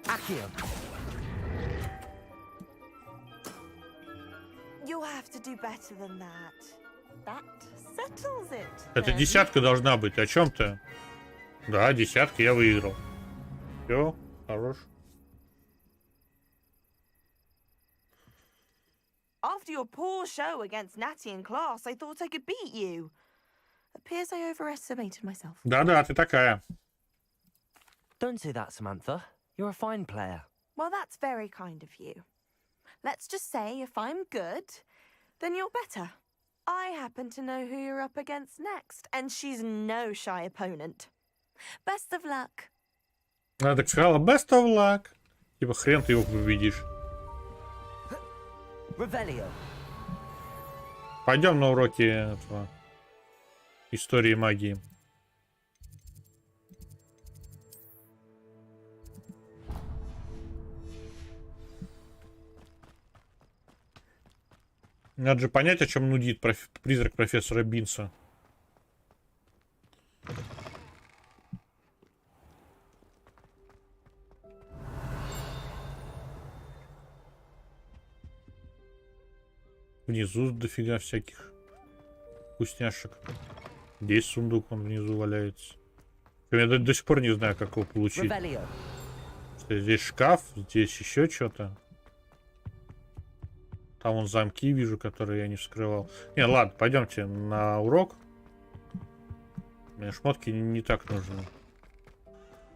Accio. You'll have to do better than that. That settles it. Это then. десятка должна быть. О чем ты? Да, десятка, я выиграл. Все, хорош. After your poor show against Natty in class, I thought I could beat you. Appears I overestimated myself. Да-да, ты такая. Don't say that, Samantha. You're a fine player. Well, that's very kind of you. Let's just say if I'm good, then you're better. I happen to know who you're up against next, and she's no shy opponent. Best of luck. Она так сказала, best of luck. Типа хрен ты его победишь. Revelio. Пойдем на уроки этого, истории магии. Надо же понять, о чем нудит призрак профессора Бинса. Внизу дофига всяких вкусняшек. Здесь сундук, он внизу валяется. Я до сих пор не знаю, как его получить. Здесь шкаф, здесь еще что-то. Там вон замки вижу, которые я не вскрывал. Не, ладно, пойдемте на урок. Мне шмотки не так нужны.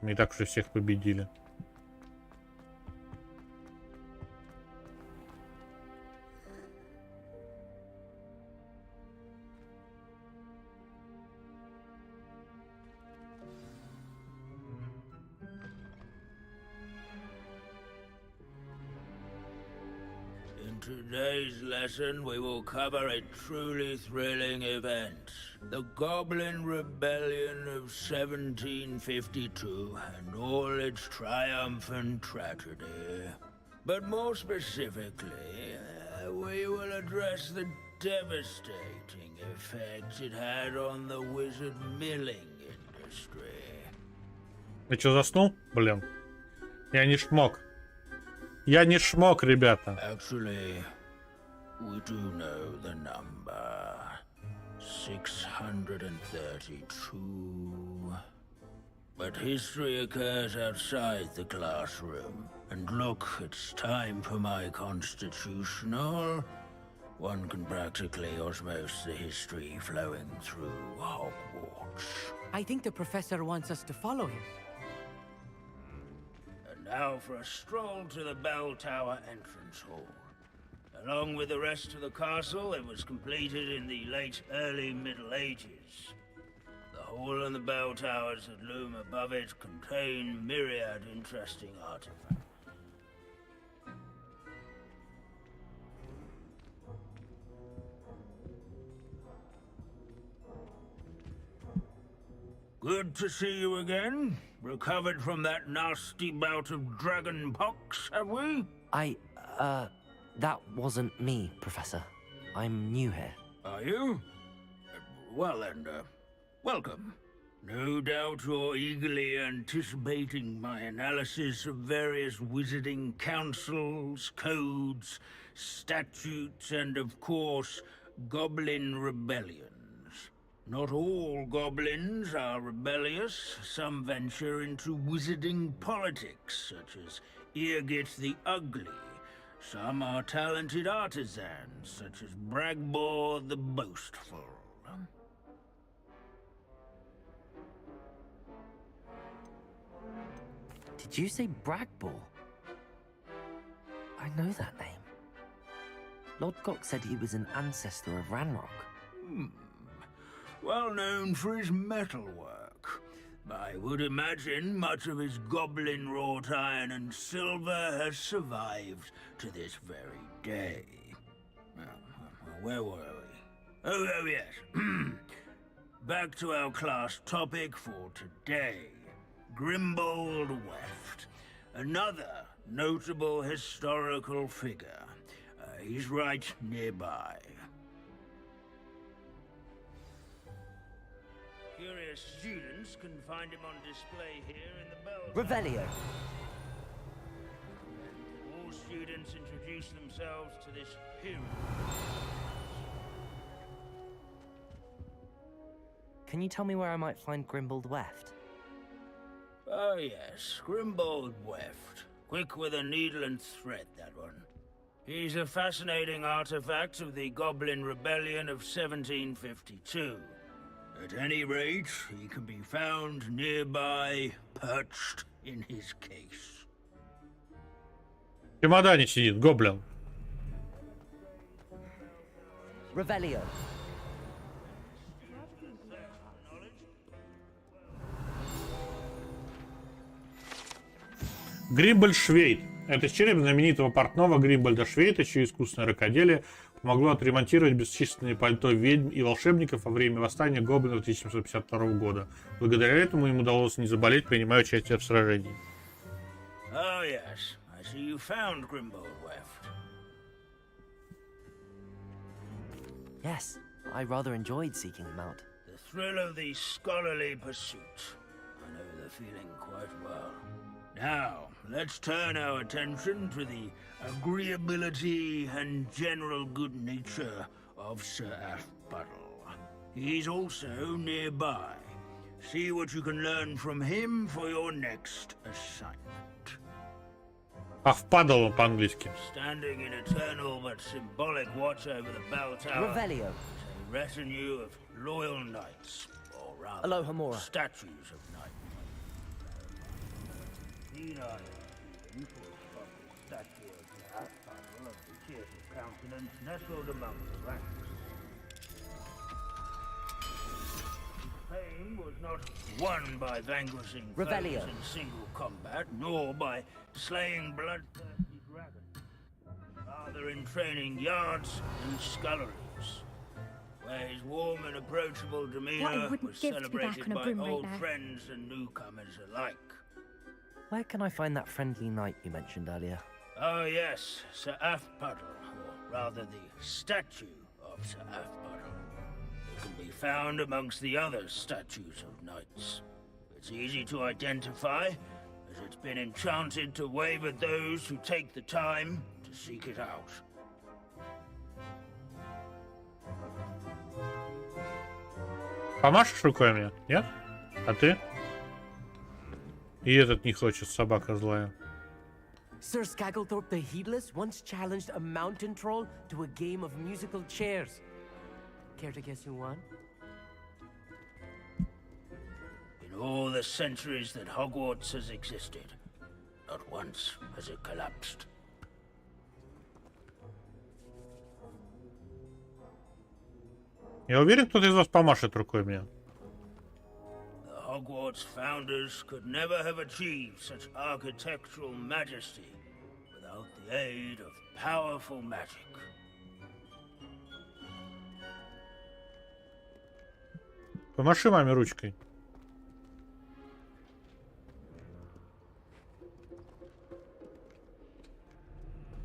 Мы и так уже всех победили. today's lesson, we will cover a truly thrilling event. The Goblin Rebellion of 1752 and all its triumphant tragedy. But more specifically, we will address the devastating effects it had on the wizard milling industry. Ты что, заснул? Блин. Я не шмок. Я не шмок, ребята. Actually, we do know the number. 632. But history occurs outside the classroom. And look, it's time for my constitutional. One can practically osmose the history flowing through Hogwarts. I think the professor wants us to follow him. And now for a stroll to the bell tower entrance hall. Along with the rest of the castle, it was completed in the late early Middle Ages. The hall and the bell towers that loom above it contain myriad interesting artifacts. Good to see you again. Recovered from that nasty bout of dragon pox, have we? That wasn't me, Professor. I'm new here. Are you? Well then, welcome. No doubt you're eagerly anticipating my analysis of various wizarding councils, codes, statutes, and of course, goblin rebellions. Not all goblins are rebellious. Some venture into wizarding politics, such as Eargit the Ugly. Some are talented artisans, such as Bragbor the Boastful. Did you say Bragbor? I know that name. Lodgok said he was an ancestor of Ranrock. Well known for his metalwork. I would imagine much of his goblin wrought iron and silver has survived to this very day. Where were we? Oh yes. Back to our class topic for today. Grimbold Weft. Another notable historical figure. He's right nearby. Curious students can find him on display here in the bell. Revelio. All students introduce themselves to this hero. Can you tell me where I might find Grimbold Weft? Oh yes, Grimbold Weft. Quick with a needle and thread, that one. He's a fascinating artifact of the Goblin Rebellion of 1752. At any rate, he can be found nearby, perched in his case. В чемодане сидит, гоблин. Revelio. Гриббольд Швейд. Это череп знаменитого портного Гриббольда Швейда, чье искусственное рукоделие помогло отремонтировать бесчисленные пальто ведьм и волшебников во время восстания гоблинов 1752 года. Благодаря этому им удалось не заболеть, принимая участие в сражении. Oh yes, I see you found Grimbold Weft. Yes, I rather enjoyed seeking them out. The thrill of the scholarly pursuit. I know the feeling quite well. Now, let's turn our attention to the agreeability and general good nature of Sir Aphpuddle. He's also nearby. See what you can learn from him for your next assignment. Aphpuddle по-английски. Standing in eternal but symbolic watch over the bell tower. Revelio. A retinue of loyal knights, or rather, Alohomora. statues of knights. Keen-eyed student will spot the statue of the Aphpuddle of the cheerful countenance nestled among the ranks. His fame was not won by vanquishing foes Revelio. in single combat, nor by slaying bloodthirsty dragons. Rather, other in training yards and sculleries, where his warm and approachable demeanor was celebrated by old friends and newcomers alike. Where can I find that friendly knight you mentioned earlier? Oh yes, Sir Afpuddle, or rather the statue of Sir Afpuddle. It can be found amongst the other statues of knights. It's easy to identify, as it's been enchanted to wave at those who take the time to seek it out. Помашешь рукой мне? Нет? А ты? И этот не хочет, собака злая. Sir Skagglethorpe the Heedless once challenged a mountain troll to a game of musical chairs. Care to guess who won? In all the centuries that Hogwarts has existed, not once has it collapsed. Я уверен, кто-то из вас помашет рукой мне. The Hogwarts founders could never have achieved such architectural majesty without the aid of powerful magic. Помаши маме ручкой.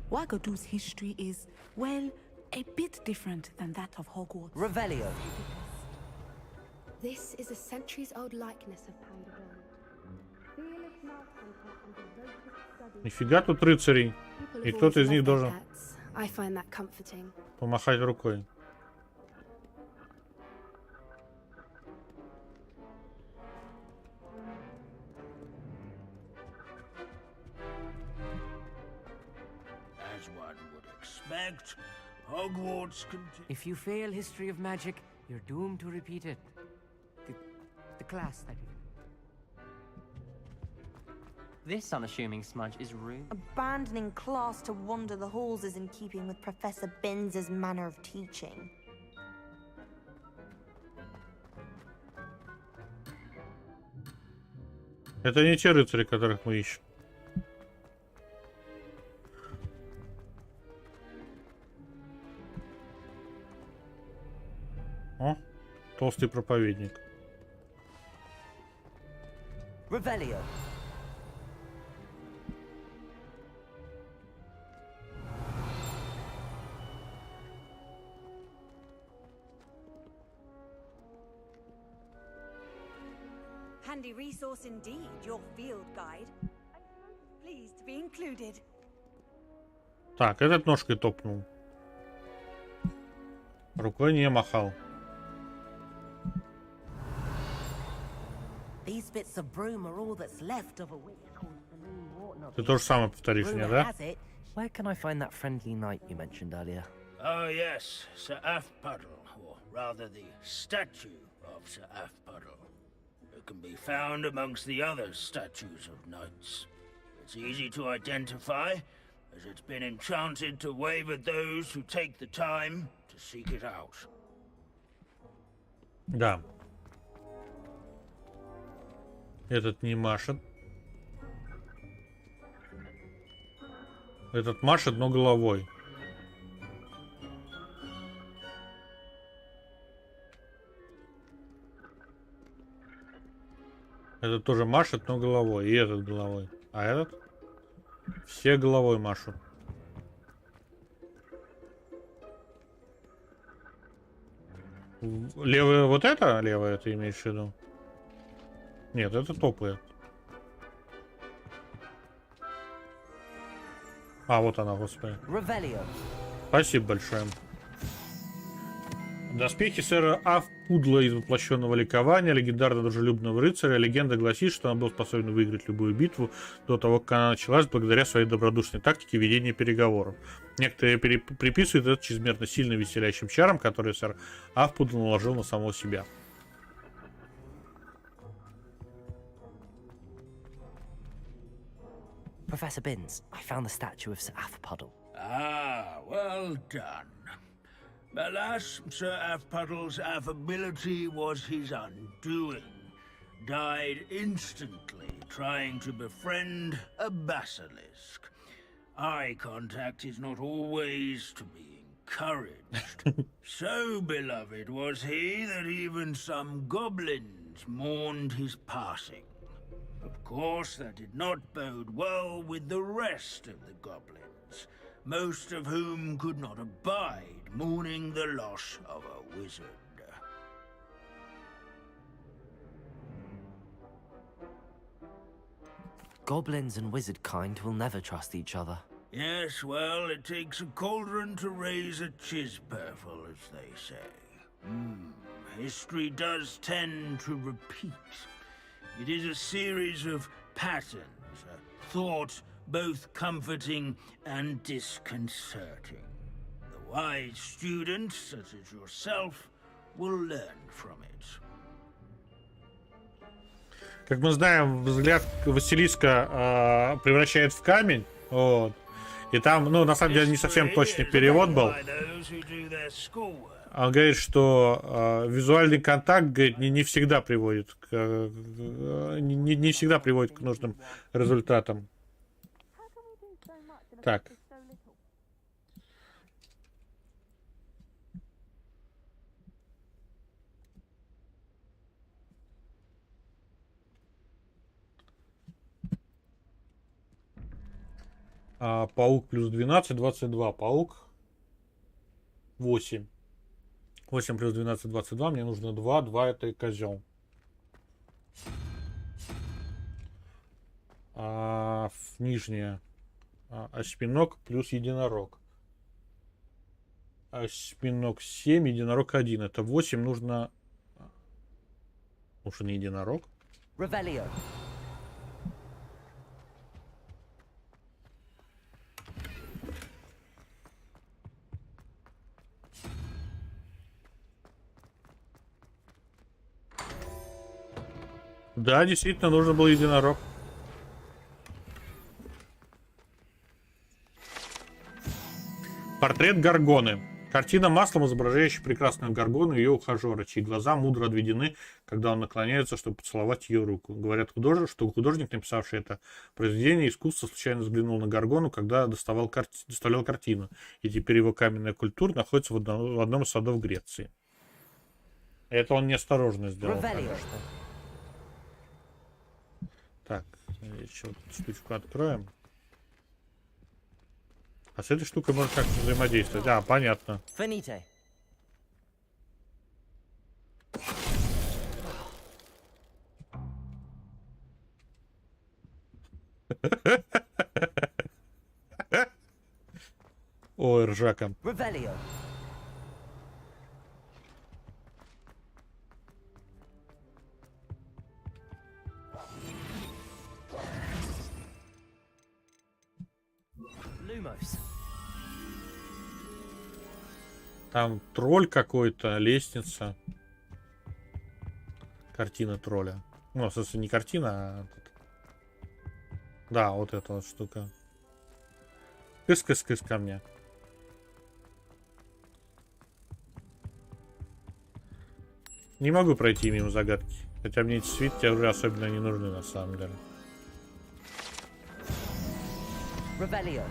Wagadu's history is, well, a bit different than that of Hogwarts. Revelio. This is a centuries-old likeness of Pandora. Fearless Malfunter and devoted study. Нифига тут рыцарей. И кто-то из них должен I find that comforting. помахать рукой. As one would expect, Hogwarts If you fail history of magic, you're doomed to repeat it. The class, that is. This unassuming smudge is rude. Abandoning class to wander the halls is in keeping with Professor Binns's manner of teaching. Это не те рыцари, которых мы ищем. О, толстый проповедник. Revelio. Handy resource indeed, your field guide. I'm pleased to be included. Так, этот ножкой топнул. Рукой не махал. These bits of broom are all that's left of a witch called Celine Wharton. Ты то же самое повторишь мне, да? Where can I find that friendly knight you mentioned earlier? Oh yes, Sir Afpuddle, or rather the statue of Sir Afpuddle. It can be found amongst the other statues of knights. It's easy to identify, as it's been enchanted to wave at those who take the time to seek it out. Да. Этот не машет. Этот машет, но головой. Этот тоже машет, но головой. И этот головой. А этот? Все головой машут. Левая вот это? Левая ты имеешь в виду? Нет, это топает. А, вот она, господи. Revelio. Спасибо большое. Доспехи сэра Афпудла из воплощенного ликования, легендарно дружелюбного рыцаря. Легенда гласит, что он был способен выиграть любую битву до того, как она началась, благодаря своей добродушной тактике ведения переговоров. Некоторые приписывают это чрезмерно сильным веселящим чарам, которые сэр Афпудл наложил на самого себя. Professor Binns, I found the statue of Sir Afpuddle. Ah, well done. Alas, Sir Afpuddle's affability was his undoing. Died instantly trying to befriend a basilisk. Eye contact is not always to be encouraged. So beloved was he that even some goblins mourned his passing. Of course, that did not bode well with the rest of the goblins, most of whom could not abide mourning the loss of a wizard. Goblins and wizard kind will never trust each other. Yes, well, it takes a cauldron to raise a chisperful, as they say. History does tend to repeat. It is a series of patterns, a thought both comforting and disconcerting. The wise student, such as yourself, will learn from it. Как мы знаем, взгляд Василиска превращает в камень. Вот. И там, ну, на самом деле, не совсем точный перевод был. Он говорит, что визуальный контакт, говорит, не всегда приводит к не всегда приводит к нужным результатам. Так. Паук плюс 12, 22. Паук 8. 8 плюс 12, 22. Мне нужно 2. 2 это и козел. Нижняя. Осьминог плюс единорог. Осьминог 7, единорог 1. Это 8 нужно... Нужен единорог. Revelio. Да, действительно, нужен был единорог. Портрет Горгоны. Картина маслом, изображающая прекрасную Горгону и ее ухажера, чьи глаза мудро отведены, когда он наклоняется, чтобы поцеловать ее руку. Говорят, что художник, написавший это произведение искусства, случайно взглянул на Горгону, когда доставлял картину, и теперь его каменная культура находится в одном из садов Греции. Это он неосторожно сделал, конечно. Так, еще вот штучку откроем. А с этой штукой можно как-то взаимодействовать. А, понятно. Ой, ржака. Там тролль какой-то, лестница. Картина тролля. Ну, в смысле, не картина, а... Да, вот эта вот штука. Кыс-кыс-кыс ко мне. Не могу пройти мимо загадки. Хотя мне эти свитки уже особенно не нужны, на самом деле. Revelio.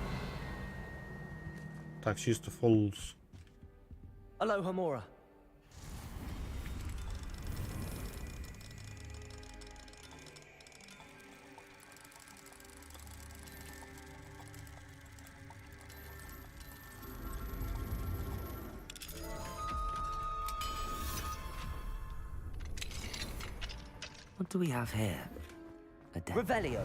Так, чисто Falls. Aloha Mora. What do we have here? A deck. Revelio.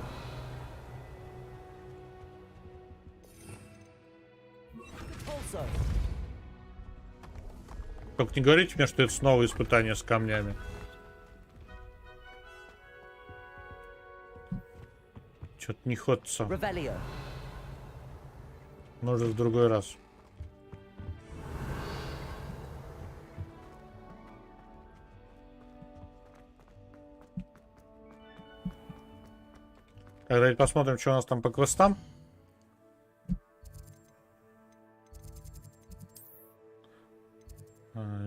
Also. Только не говорите мне, что это снова испытание с камнями. Что-то не ходится. Revelio. Может, в другой раз. Так, давайте посмотрим, что у нас там по квестам.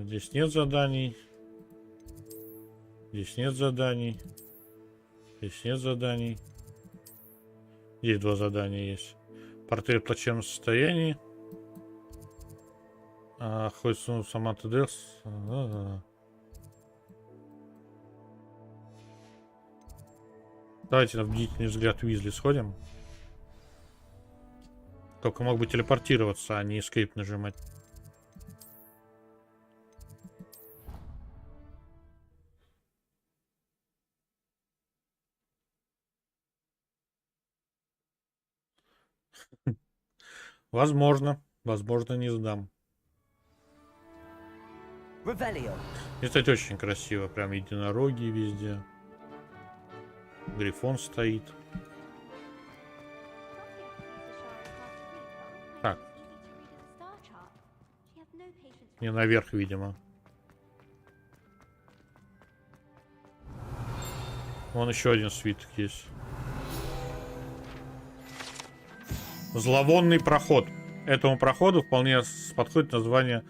Здесь нет заданий. Здесь нет заданий. Здесь нет заданий. Здесь 2 задания есть. Портрет в плачевном состоянии. Хоть сама Тедес. Давайте на бдительный взгляд Уизли сходим. Только мог бы телепортироваться, а не escape нажимать. Возможно. Возможно, не сдам. И, кстати, очень красиво. Прям единороги везде. Грифон стоит. Так. Не наверх, видимо. Вон еще один свиток есть. Зловонный проход. Этому проходу вполне подходит название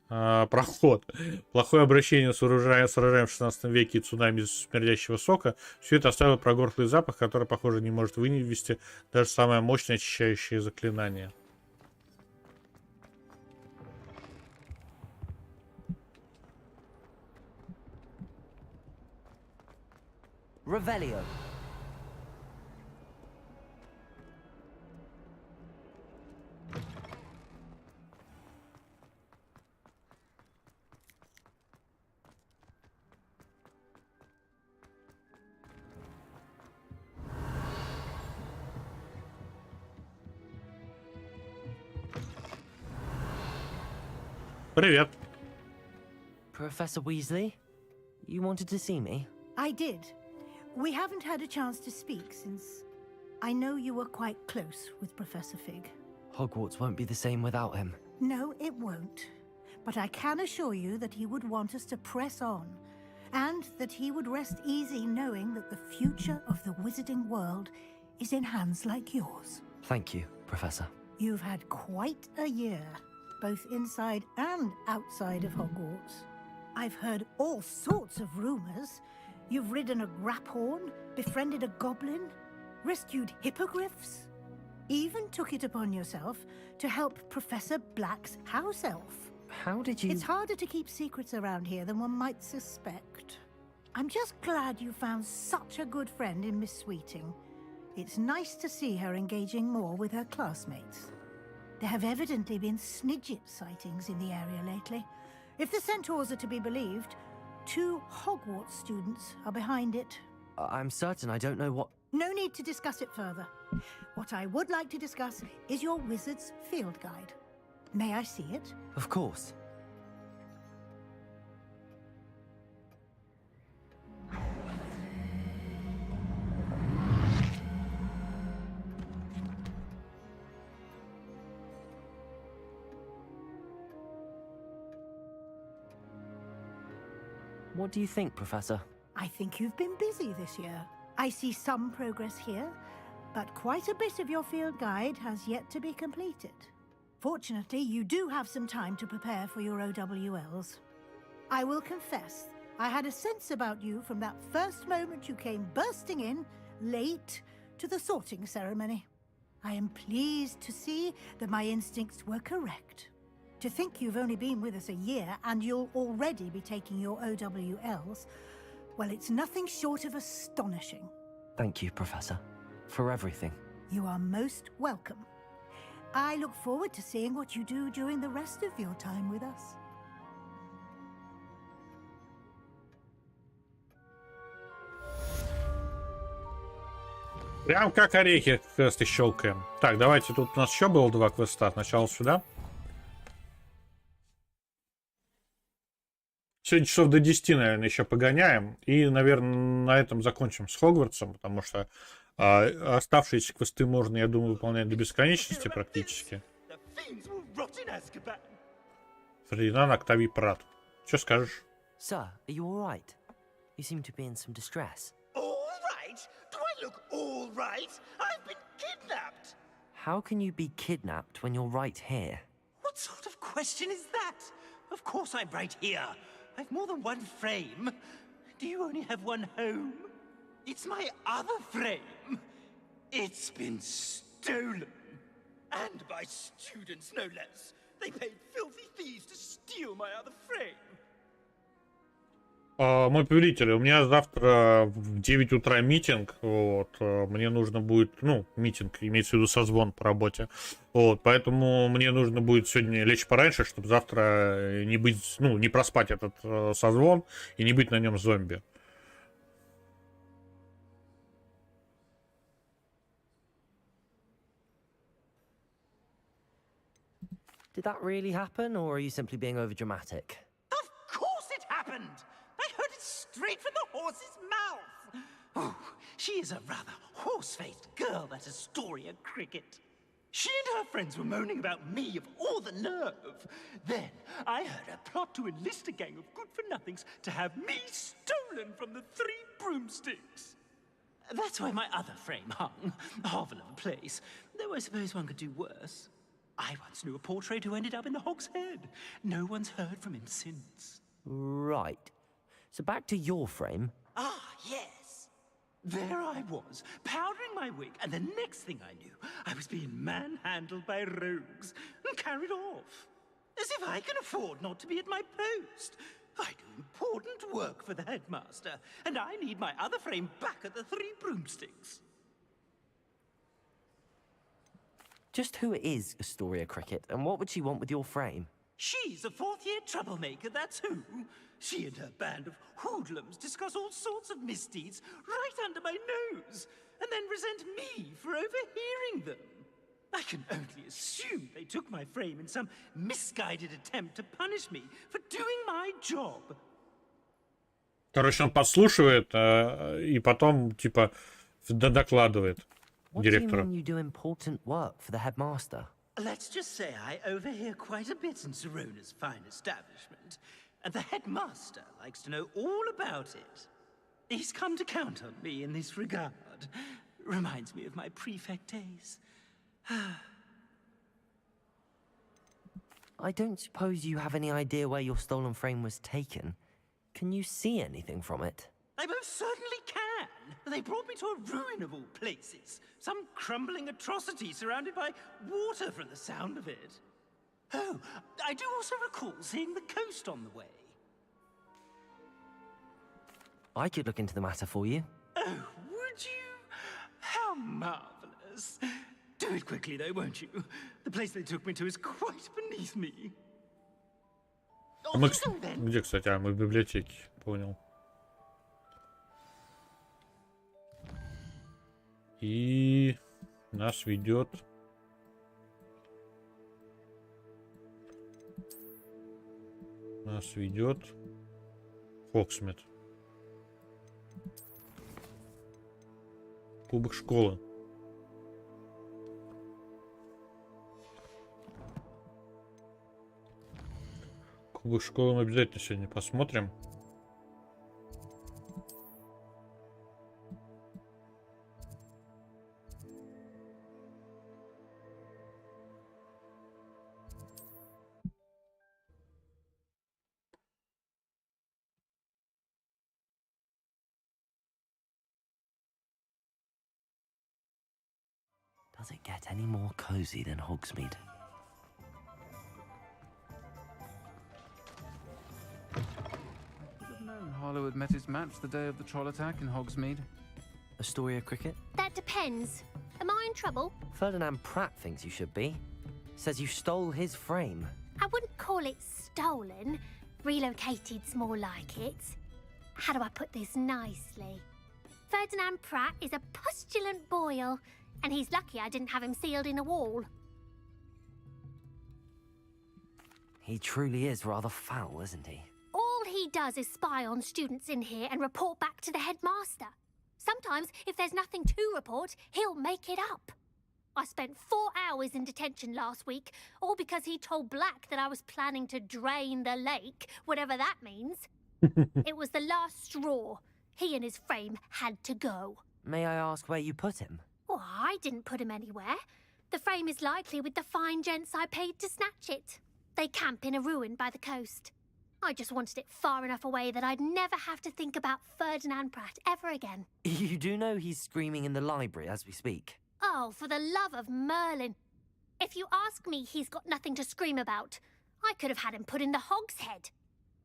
проход. Плохое обращение с урожаем в 16 веке и цунами смердящего сока. Все это оставило прогорклый запах, который, похоже, не может вывести даже самое мощное очищающее заклинание. Revelio. Привет. Professor Weasley, you wanted to see me? I did. We haven't had a chance to speak since I know you were quite close with Professor Fig. Hogwarts won't be the same without him. No, it won't. But I can assure you that he would want us to press on, and that he would rest easy knowing that the future of the wizarding world is in hands like yours. Thank you, Professor. You've had quite a year, both inside and outside of Hogwarts. I've heard all sorts of rumors. You've ridden a graphorn, befriended a goblin, rescued hippogriffs, even took it upon yourself to help Professor Black's house elf. How did you... It's harder to keep secrets around here than one might suspect. I'm just glad you found such a good friend in Miss Sweeting. It's nice to see her engaging more with her classmates. There have evidently been Snidget sightings in the area lately. If the centaurs are to be believed, 2 Hogwarts students are behind it. I'm certain I don't know what... No need to discuss it further. What I would like to discuss is your wizard's field guide. May I see it? Of course. What do you think, Professor? I think you've been busy this year. I see some progress here, but quite a bit of your field guide has yet to be completed. Fortunately, you do have some time to prepare for your OWLs. I will confess, I had a sense about you from that first moment you came bursting in, late, to the sorting ceremony. I am pleased to see that my instincts were correct. To think you've only been with us a year and you'll already be taking your OWLs, well, it's nothing short of astonishing. Thank you, Professor, for everything. You are most welcome. I look forward to seeing what you do during the rest of your time with us. Прям как орехи квесты щелкаем. Так, давайте, тут у нас еще было 2 квеста. Сначала сюда. Сегодня часов до 10, наверное, еще погоняем. И, наверное, на этом закончим с Хогвартсом, потому что оставшиеся квесты можно, я думаю, выполнять до бесконечности практически. Фердинанд, Октавий, Прат. Что скажешь? Sir, are you all right? You seem to be in some distress. All right? Do I look all right? I've been kidnapped. How can you be kidnapped when you're right here? What sort of question is that? Of course I'm right here. I've more than one frame. Do you only have one home? It's my other frame. It's been stolen. And by students, no less. They paid filthy thieves to steal my other frame. Мой повелитель, у меня завтра в 9 утра митинг, вот, мне нужно будет, ну, митинг, имеется в виду созвон по работе, вот, поэтому мне нужно будет сегодня лечь пораньше, чтобы завтра не быть, ну, не проспать этот созвон и не быть на нем зомби. Did that really happen, or are you simply being overdramatic? Of course it happened! I heard it straight from the horse's mouth! Oh, she is a rather horse-faced girl, that Astoria Cricket. She and her friends were moaning about me of all the nerve. Then I heard her plot to enlist a gang of good-for-nothings to have me stolen from the Three Broomsticks. That's where my other frame hung. A hovel of a place. Though I suppose one could do worse. I once knew a portrait who ended up in the Hog's Head. No one's heard from him since. Right. So back to your frame. Ah, yes. There I was, powdering my wig, and the next thing I knew, I was being manhandled by rogues and carried off. As if I can afford not to be at my post. I do important work for the headmaster, and I need my other frame back at the Three Broomsticks. Just who is Astoria Cricket, and what would she want with your frame? She's a fourth-year troublemaker, that's who. She and her band of hoodlums discuss all sorts of misdeeds right under my nose, and then resent me for overhearing them. I can only assume they took my frame in some misguided attempt to punish me for doing my job. Короче, он подслушивает и потом, типа, докладывает директору. What do you mean you do important work for the headmaster? Let's just say I overhear quite a bit in Serona's fine establishment, and the headmaster likes to know all about it. He's come to count on me in this regard. Reminds me of my prefect days. I don't suppose you have any idea where your stolen frame was taken. Can you see anything from it? I most certainly can. They brought me to a ruin of all places. Some crumbling atrocity surrounded by water from the sound of it. Oh, I do also recall seeing the coast on the way. I could look into the matter for you. Oh, would you? How marvelous. Do it quickly, though, won't you? The place they took me to is quite beneath me. Мы, где, кстати? А, мы в библиотеке. Понял. И нас ведет... Хогсмит. Кубок школы. Кубок школы мы обязательно сегодня посмотрим. Does it get any more cozy than Hogsmeade? I should have known Harlow had met his match the day of the troll attack in Hogsmeade. Astoria Cricket? That depends. Am I in trouble? Ferdinand Pratt thinks you should be. Says you stole his frame. I wouldn't call it stolen. Relocated's more like it. How do I put this nicely? Ferdinand Pratt is a postulant boil, and he's lucky I didn't have him sealed in a wall. He truly is rather foul, isn't he? All he does is spy on students in here and report back to the headmaster. Sometimes, if there's nothing to report, he'll make it up. I spent 4 hours in detention last week, all because he told Black that I was planning to drain the lake, whatever that means. It was the last straw. He and his frame had to go. May I ask where you put him? Oh, I didn't put him anywhere. The frame is likely with the fine gents I paid to snatch it. They camp in a ruin by the coast. I just wanted it far enough away that I'd never have to think about Ferdinand Pratt ever again. You do know he's screaming in the library as we speak. Oh, for the love of Merlin. If you ask me, he's got nothing to scream about. I could have had him put in the hogshead.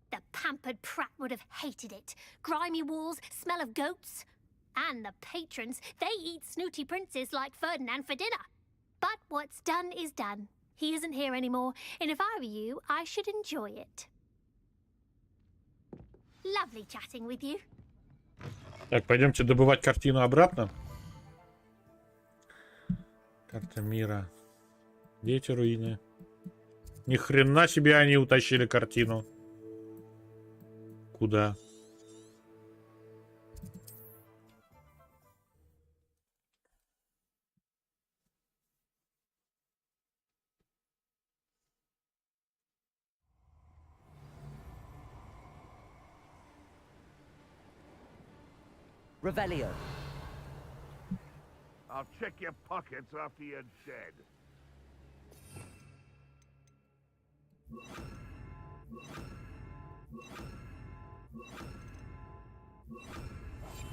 The pampered prat would have hated it. Grimy walls, smell of goats. And the patrons, they eat snooty princes like Ferdinand for dinner. But what's done is done. He isn't here anymore, and if I were you, I should enjoy it. Lovely chatting with you. Так, пойдемте добывать картину обратно. Карта мира. Где эти руины? Ни хрена себе они утащили картину. Куда? Revelio. I'll check your pockets after you're dead.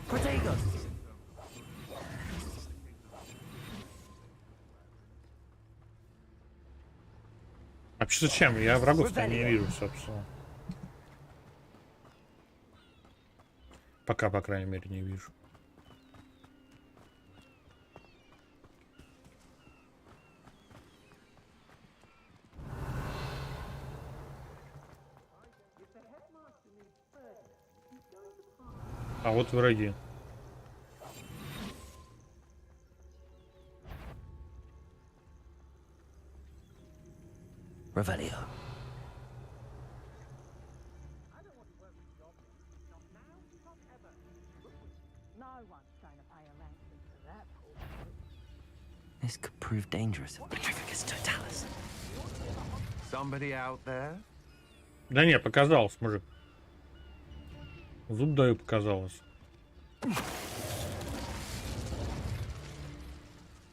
Protego. А зачем? Я врагов-то не вижу, собственно. Пока, по крайней мере, не вижу. А вот враги. Revelio. This could prove dangerous if Petrificus Totalis. Somebody out there? Да не, показалось, мужик. Зуб даю, показалось.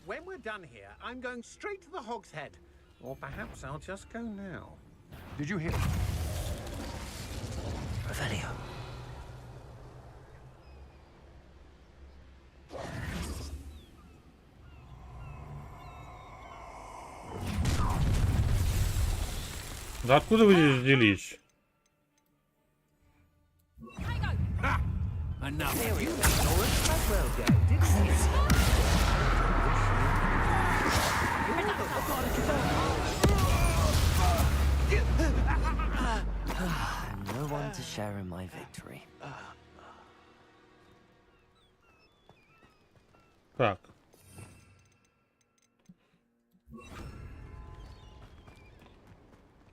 When we're done here, I'm going straight to the Hogshead. Or perhaps I'll just go now. Did you hear? Revelio. Да откуда вы здесь взялись? No one to share in my victory. Так.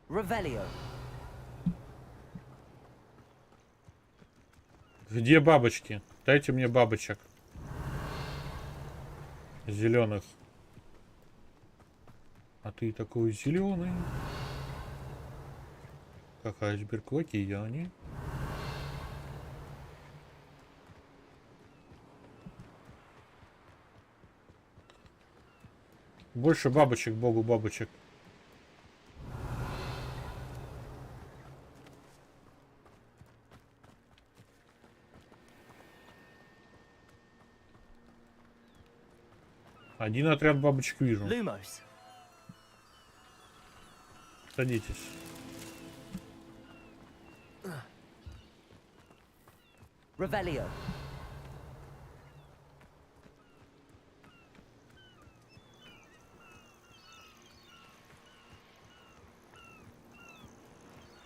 Revelio. Где бабочки? Дайте мне бабочек. Зеленых. А ты такой зеленый. Как айсберг в океане. Больше бабочек, богу бабочек. Один отряд бабочек вижу. Lumos. Садитесь. Revelio.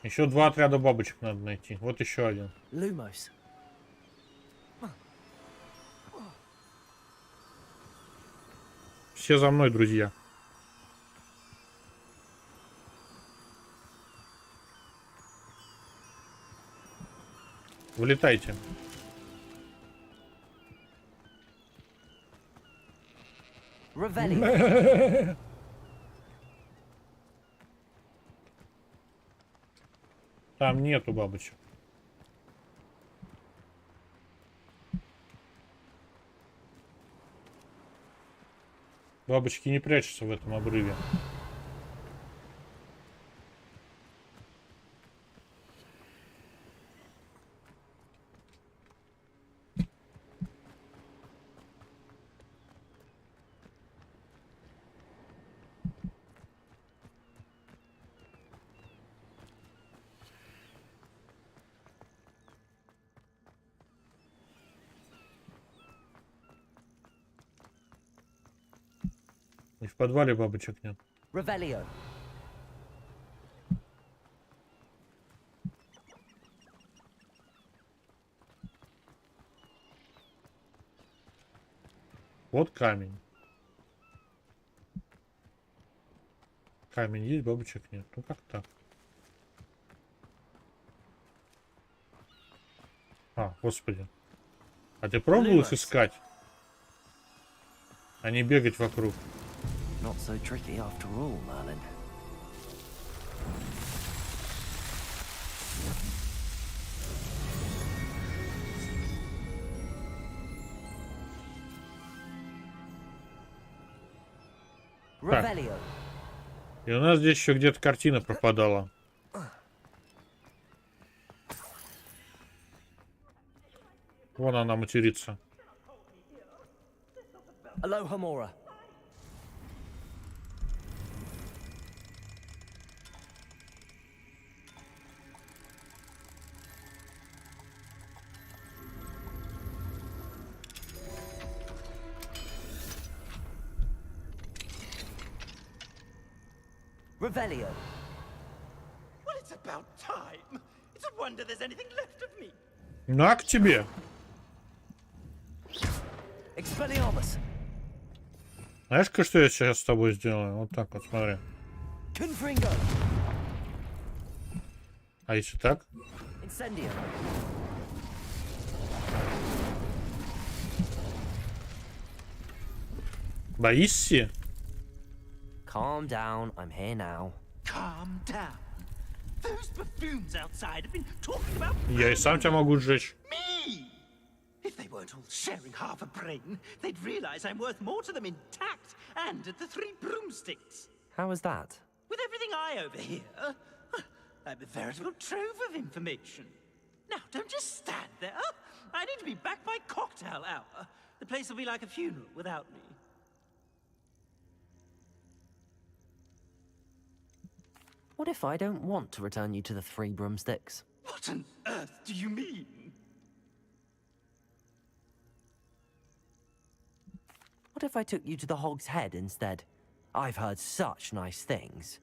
Еще два отряда бабочек надо найти. Вот еще один. Lumos. Все за мной, друзья. Вылетайте. Revelio. Там нету бабочек. Бабочки не прячутся в этом обрыве. И в подвале бабочек нет. Revelio. Вот камень. Камень есть, бабочек нет. Ну как так? А, господи. А ты пробовал их искать? А не бегать вокруг. Not so tricky after all, Merlin. Так. И у нас здесь еще где-то картина пропадала. Вон она матерится. Aloha Mora. Revelio. Well, it's about time. It's a wonder there's anything left of me. На к тебе. Expelliarmus. Знаешь-ка, что я сейчас с тобой сделаю? Вот так вот, смотри. Confringo. А если так? Incendio. Боишься? Calm down, I'm here now. Calm down. Those buffoons outside have been talking about Я и сам тебя могу сжечь. me. If they weren't all sharing half a brain, they'd realize I'm worth more to them intact and at the Three Broomsticks. How was that? With everything I overhear, I'm a veritable trove of information. Now, don't just stand there. I need to be back by cocktail hour. The place will be like a funeral without me. What if I don't want to return you to the Three Broomsticks? What on earth do you mean? What if I took you to the Hog's Head instead? I've heard such nice things.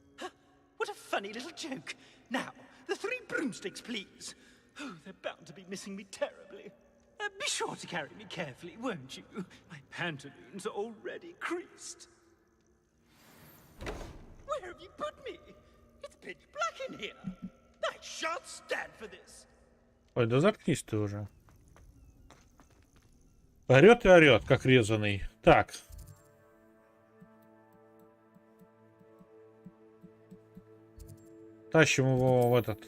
What a funny little joke. Now, the Three Broomsticks, please. Oh, they're bound to be missing me terribly. Be sure to carry me carefully, won't you? My pantaloons are already creased. Where have you put me? It's pitch black in here. I shan't stand for this. Ой, да заткнись ты уже. Орет и орет, как резаный. Так. Тащим его в этот.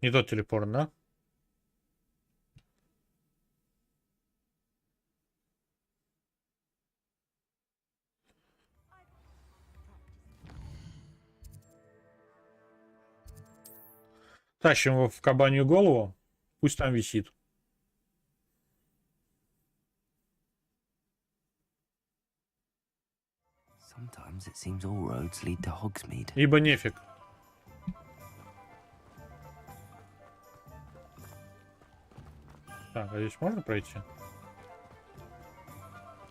Не тот телепорт, да? Тащим его в кабанью голову. Пусть там висит. Sometimes it seems all roads lead to Hogsmeade. Ибо нефиг. Так, а здесь можно пройти?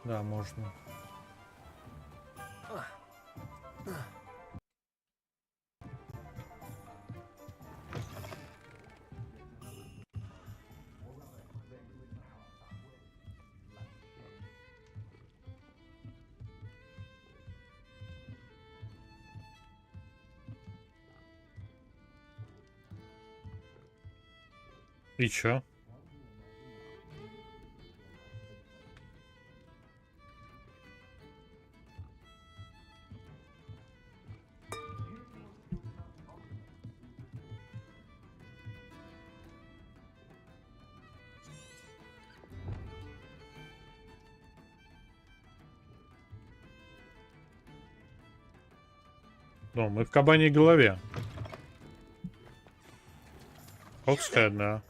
Да, можно. И чё? Ну, мы в кабаньей голове. Хогсхед, да.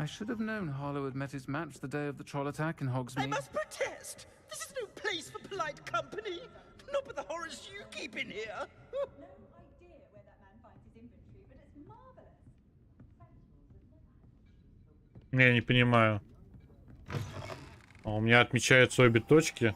I should have known Harlow had met his match the day of the troll attack in I Hogsmeade. must protest! This is no place for polite company! Not with the horrors you keep in here! Я не понимаю. А у меня отмечаются обе точки.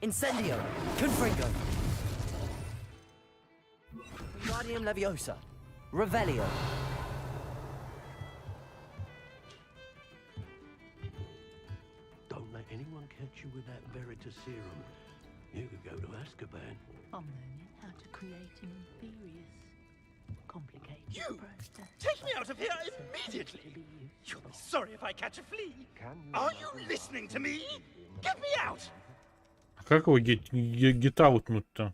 Incendio! Confringo! Wingardium Leviosa! Revelio! Don't let anyone catch you with that Veritas serum. You could go to Azkaban. I'm learning how to create an imperious, complicated You! process. Take me out of here immediately! You'll be sorry if I catch a flea! Are you listening to me? Get me out! Как его гитаутнуть-то?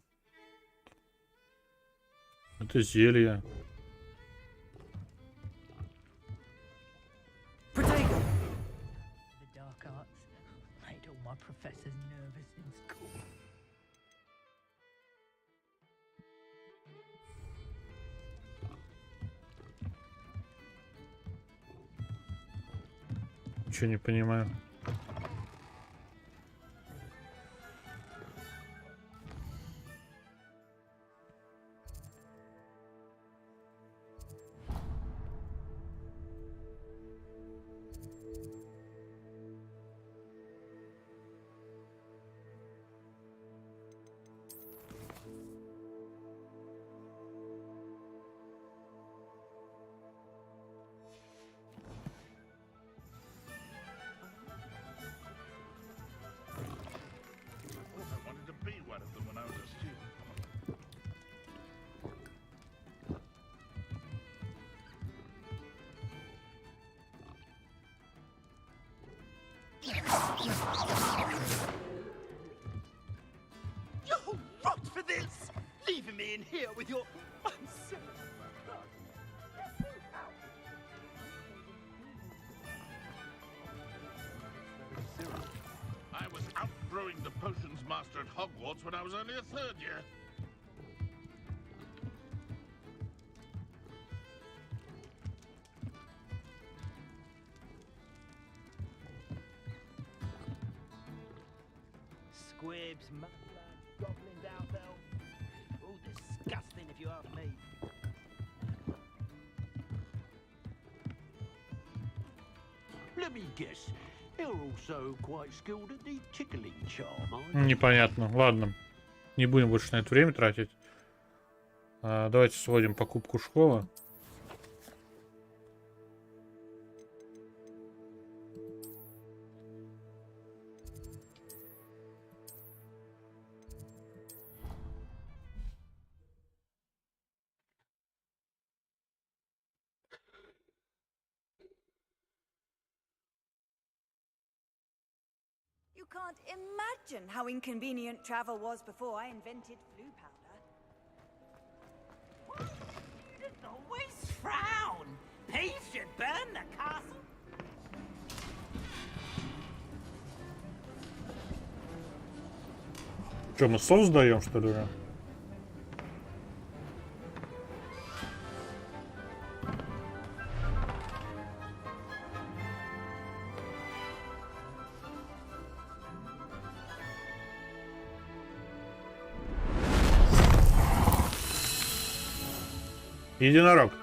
Это зелье. The dark arts made all my professors nervous in school. Ничего не понимаю. You're rot for this! Leaving me in here with your unsafe I was outgrowing the potions master at Hogwarts when I was only a third year. Squibs, mudblood, goblins out there. All disgusting if you ask me. Let me guess. You're also quite skilled at the tickling charm, aren't you? Непонятно. Ладно. Не будем больше на это время тратить. Давайте сводим покупку школы. You can't imagine how inconvenient travel was before I invented flu powder. You didn't always frown. Peeves should burn the castle. Что, мы соус даем, что ли? Единорог.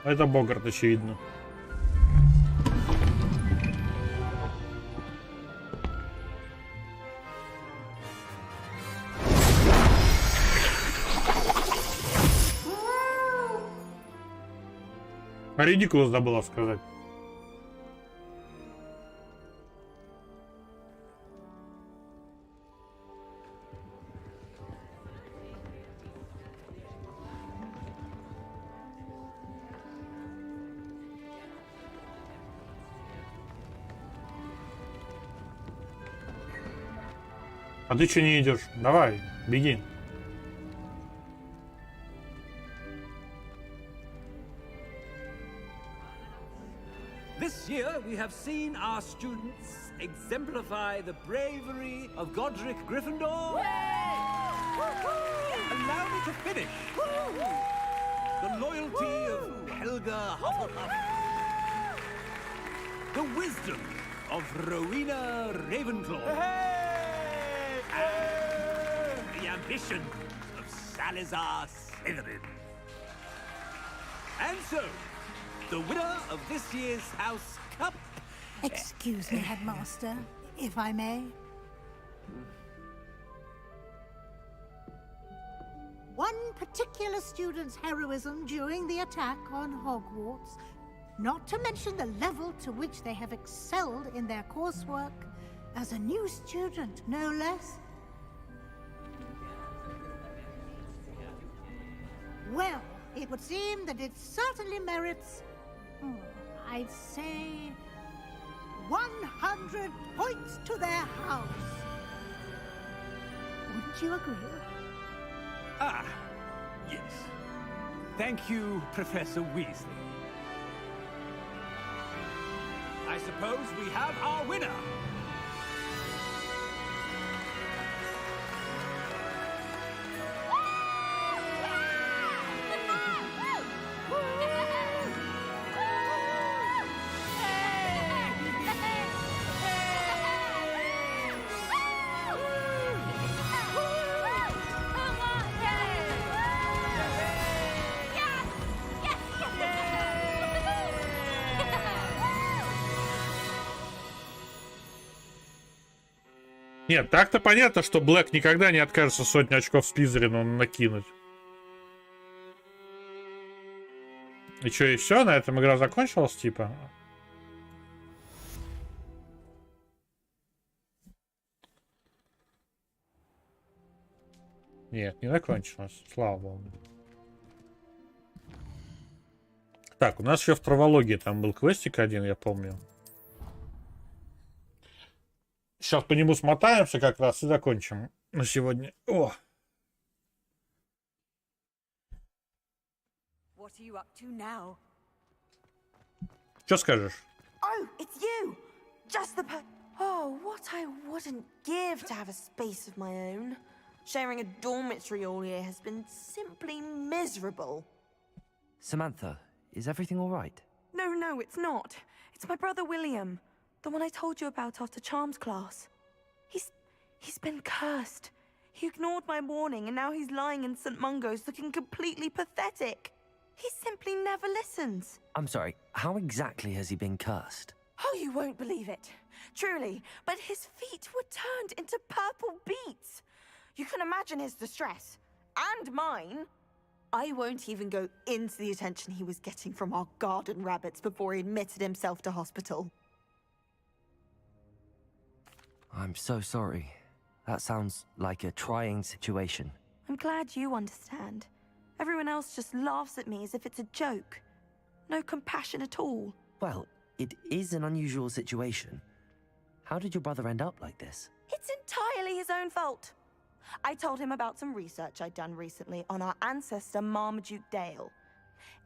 Это Богарт, очевидно. Ridicule забыла сказать. А ты что не идешь? Давай, беги. This year, we have seen our students exemplify the bravery of Godric Gryffindor. Allow me to finish. The loyalty of Helga Hufflepuff. The wisdom of Rowena Ravenclaw. And the ambition of Salazar Slytherin. And so, the winner of this year's House Cup... Excuse me, Headmaster, if I may. One particular student's heroism during the attack on Hogwarts, not to mention the level to which they have excelled in their coursework, as a new student, no less. Well, it would seem that it certainly merits, I'd say, 100 points to their house. Wouldn't you agree? Ah, yes. Thank you, Professor Weasley. I suppose we have our winner. Нет, так-то понятно, что Блэк никогда не откажется сотню очков Слизерину накинуть. И что, и все? На этом игра закончилась, типа? Нет, не закончилась. Слава богу. Так, у нас еще в травологии там был квестик один, я помню. Сейчас по нему смотаемся как раз и закончим на сегодня. О! Что скажешь? Oh, it's you! Just the Oh, what I wouldn't give to have a space of my own. Sharing a dormitory all year has been simply miserable. Samantha, is everything all right? No, it's not. It's my brother William. The one I told you about after Charms class. He's been cursed. He ignored my warning and now he's lying in St. Mungo's looking completely pathetic. He simply never listens. I'm sorry, how exactly has he been cursed? Oh, you won't believe it. Truly, but his feet were turned into purple beets. You can imagine his distress. And mine. I won't even go into the attention he was getting from our garden rabbits before he admitted himself to hospital. I'm so sorry. That sounds like a trying situation. I'm glad you understand. Everyone else just laughs at me as if it's a joke. No compassion at all. Well, it is an unusual situation. How did your brother end up like this? It's entirely his own fault. I told him about some research I'd done recently on our ancestor Marmaduke Dale.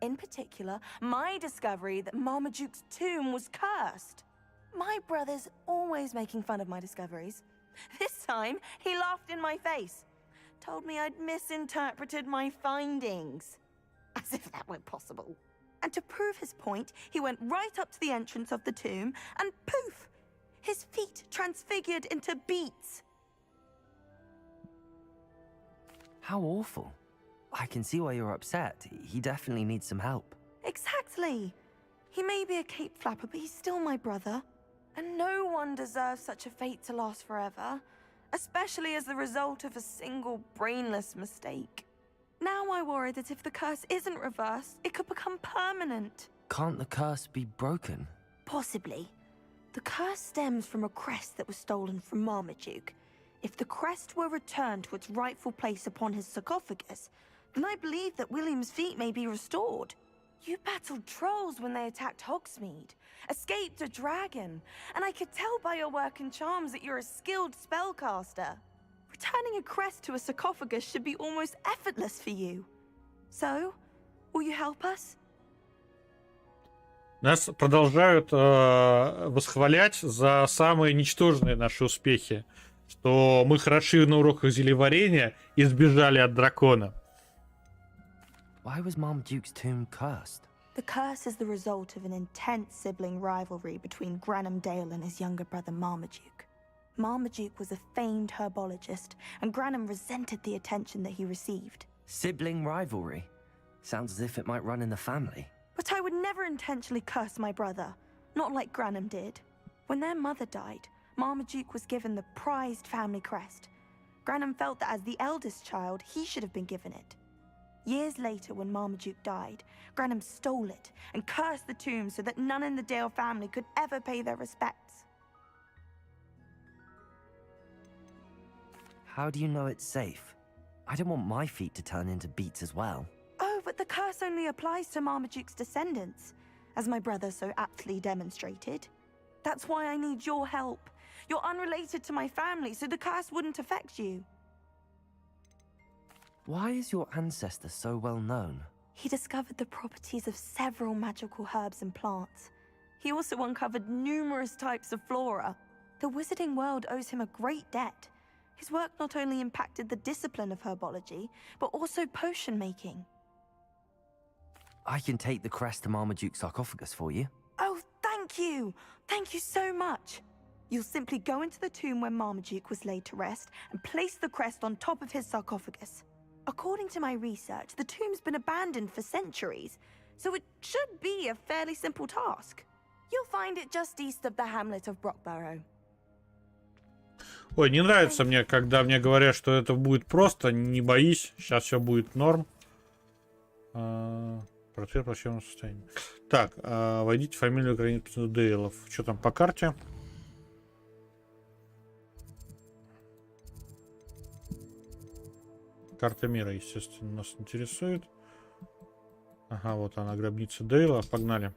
In particular, my discovery that Marmaduke's tomb was cursed. My brother's always making fun of my discoveries. This time, he laughed in my face. Told me I'd misinterpreted my findings. As if that were possible. And to prove his point, he went right up to the entrance of the tomb and poof! His feet transfigured into beets. How awful. I can see why you're upset. He definitely needs some help. Exactly. He may be a cape flapper, but he's still my brother. And no one deserves such a fate to last forever, especially as the result of a single brainless mistake. Now I worry that if the curse isn't reversed, it could become permanent. Can't the curse be broken? Possibly. The curse stems from a crest that was stolen from Marmaduke. If the crest were returned to its rightful place upon his sarcophagus, then I believe that William's feet may be restored. You battled trolls when they attacked Hogsmeade, escaped a dragon, and I could tell by your work and charms that you're a skilled spellcaster. Returning a crest to a sarcophagus should be almost effortless for you. So, will you help us? Нас продолжают восхвалять за самые ничтожные наши успехи. Что мы хороши на уроках зельеварения и сбежали от дракона. Why was Marmaduke's tomb cursed? The curse is the result of an intense sibling rivalry between Granham Dale and his younger brother Marmaduke. Marmaduke was a famed herbologist, and Granham resented the attention that he received. Sibling rivalry? Sounds as if it might run in the family. But I would never intentionally curse my brother, not like Granham did. When their mother died, Marmaduke was given the prized family crest. Granham felt that as the eldest child, he should have been given it. Years later, when Marmaduke died, Granham stole it and cursed the tomb so that none in the Dale family could ever pay their respects. How do you know it's safe? I don't want my feet to turn into beets as well. Oh, but the curse only applies to Marmaduke's descendants, as my brother so aptly demonstrated. That's why I need your help. You're unrelated to my family, so the curse wouldn't affect you. Why is your ancestor so well known? He discovered the properties of several magical herbs and plants. He also uncovered numerous types of flora. The wizarding world owes him a great debt. His work not only impacted the discipline of herbology, but also potion making. I can take the crest to Marmaduke's sarcophagus for you. Oh, thank you! Thank you so much! You'll simply go into the tomb where Marmaduke was laid to rest and place the crest on top of his sarcophagus. According to my research, the tomb's been abandoned for centuries, so it should be a fairly simple task. You'll find it just east of the hamlet of Brockborough. Ой, не нравится мне, когда мне говорят, что это будет просто. Не боись, сейчас все будет норм. Портрет в плачевном состоянии. Так, войдите в фамилию границы Дейлов. Что там по карте? Карта мира, естественно, нас интересует. Ага, вот она, гробница Дейла. Погнали.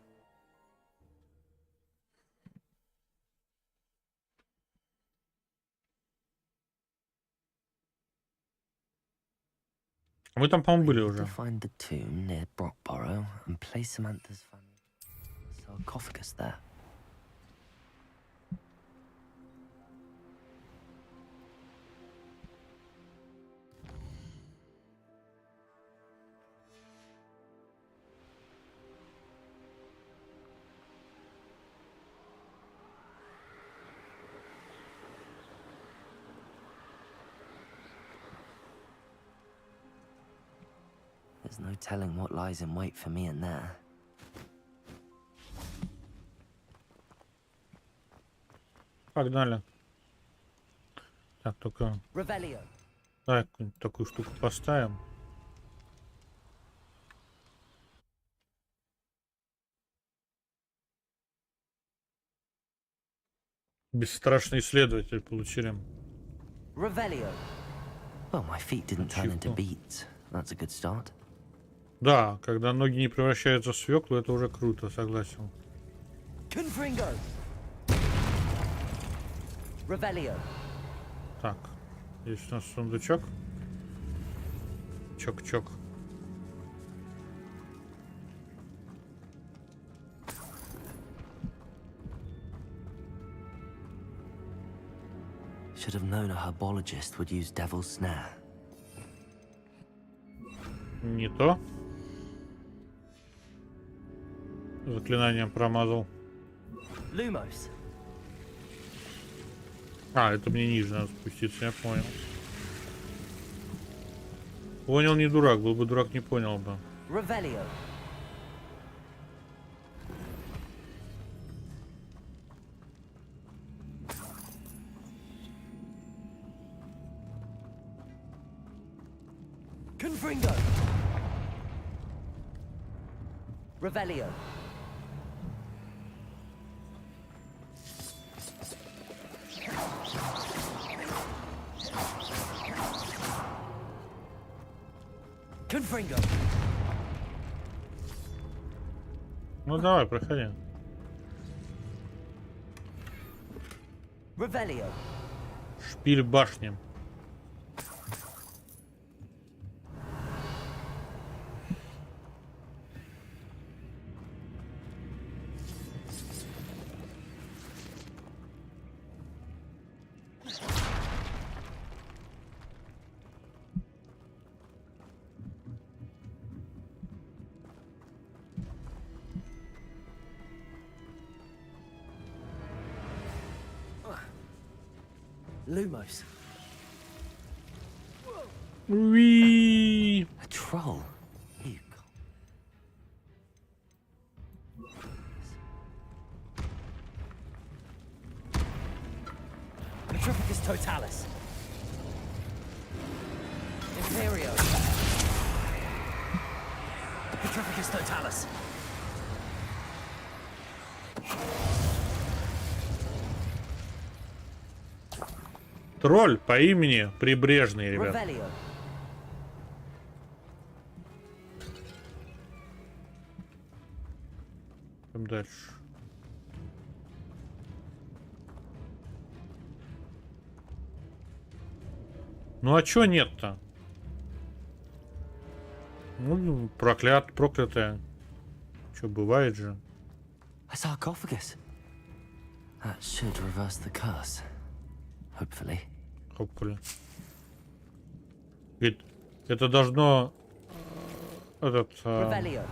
Мы там, по-моему, были уже. Find the tomb near Brockborough and place Samantha's sarcophagus there. There's no telling what lies in wait for me in there. Погнали. Так, только... Revelio. Так, такую штуку поставим. Бесстрашный исследователь получили. Revelio. Well, my feet didn't turn into beets. That's a good start. Да, когда ноги не превращаются в свеклу, это уже круто, согласен. Confringo. Revelio. Так, здесь у нас сундучок. Чок-чок. Should have known a herbologist would use devil's snare. Не то. Заклинанием промазал. Lumos. А, это мне ниже надо спуститься, я понял. Понял, не дурак. Был бы дурак, не понял бы. Revelio. Confringo. Revelio. Confringo. Ну давай, проходи. Revelio. Шпиль башни. Lumos. Wee. A troll. You Petrificus totalis. Imperio. Petrificus totalis. Тролль по имени Прибрежный, ребят. Revelio. Идем дальше. Ну а чё нет-то? Ну, проклятая. Чё, бывает же. A sarcophagus. That should reverse the curse. Hopefully. Hopefully. Ведь это должно Revelio.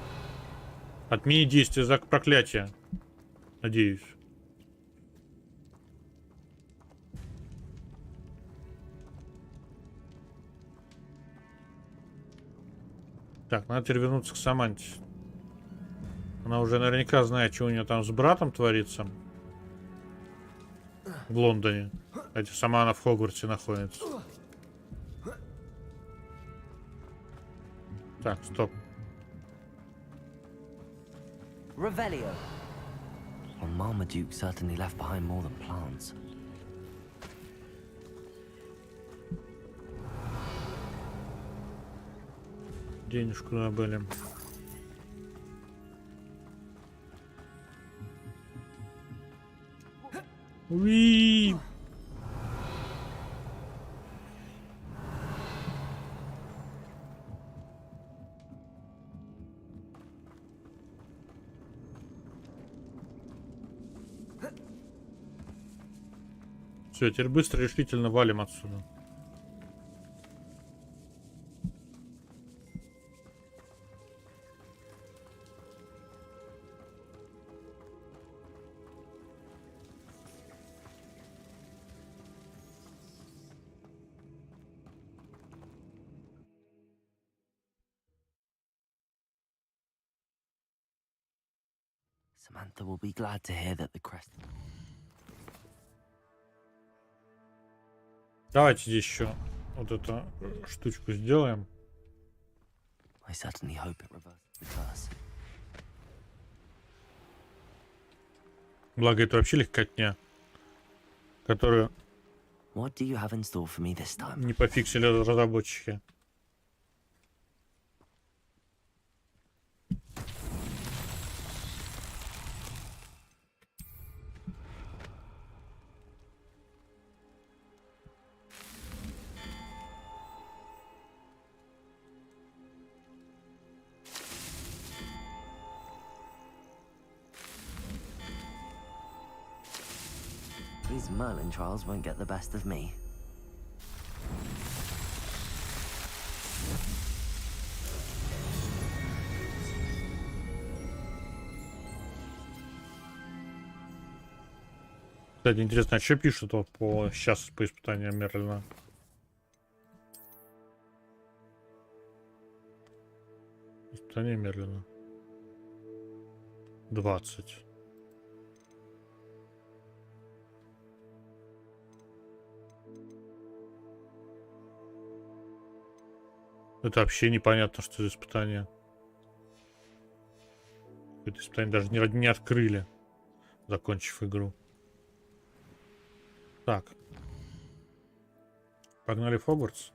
отменить действие за проклятия. Надеюсь. Так, надо теперь вернуться к Саманте. Она уже наверняка знает, что у нее там с братом творится. В Лондоне. Хотя сама она в Хогвартсе находится. Так, стоп. Revelio. Well, Marmaduke certainly left behind more than plants. Денежку набыли. Уи! Все, теперь быстро, решительно валим отсюда. Samantha will be glad to hear that the crest. Давайте здесь еще вот эту штучку сделаем. I certainly hope it reverses the curse. Благо это вообще легкотня, которую What do you have in store for me this time? не пофиксили разработчики. These Merlin trials won't get the best of me. Кстати, интересно, а что пишут вот сейчас по испытаниям Мерлина? Испытание Мерлина. 20. Это вообще непонятно, что за испытание. Это испытание даже не открыли, закончив игру. Так. Погнали в Хогвартс.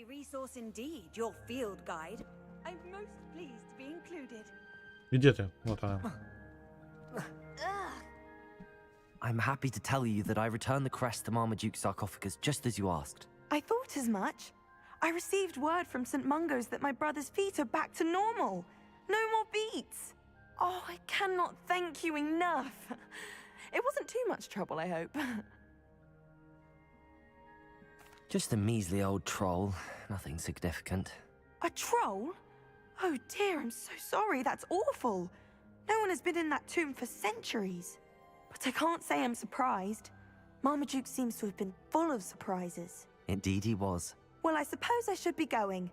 resource indeed, your field guide. I'm most pleased to be included. Где ты? Вот она. I'm happy to tell you that I returned the crest to Marmaduke's sarcophagus just as you asked. I thought as much. I received word from St. Mungo's that my brother's feet are back to normal. No more beats. Oh, I cannot thank you enough. It wasn't too much trouble, I hope. Just a measly old troll. Nothing significant. A troll? Oh dear, I'm so sorry. That's awful. No one has been in that tomb for centuries. But I can't say I'm surprised. Marmaduke seems to have been full of surprises. Indeed he was. Well, I suppose I should be going.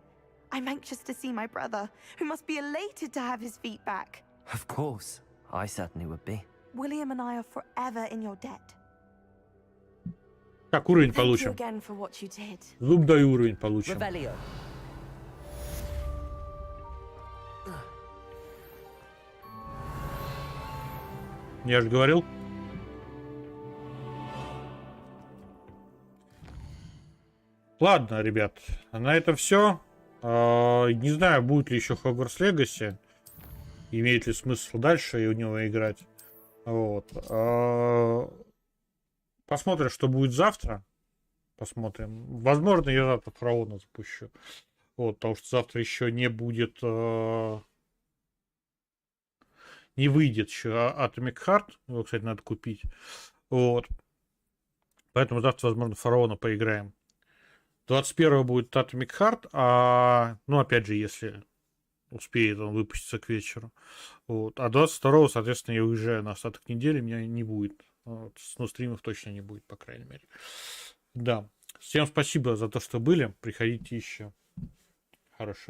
I'm anxious to see my brother, who must be elated to have his feet back. Of course. I certainly would be. William and I are forever in your debt. Так, уровень Thank you получим. again for what you did. Зуб дай уровень получим. Revelio. Я же говорил. Ладно, ребят, на этом все. Не знаю, будет ли еще Хогвартс Легаси. Имеет ли смысл дальше и у него играть. Вот. Посмотрим, что будет завтра. Посмотрим. Возможно, я завтра Фараона запущу. Вот, потому что завтра еще не будет... Не выйдет еще Atomic Heart. Его, кстати, надо купить. Вот. Поэтому завтра, возможно, Фараона поиграем. 21-го будет Atomic Heart. Ну, опять же, если успеет он выпуститься к вечеру. Вот. А 22-го, соответственно, я уезжаю на остаток недели. Меня не будет. Вот. Ну, стримов точно не будет, по крайней мере. Да. Всем спасибо за то, что были. Приходите еще. Хорошо.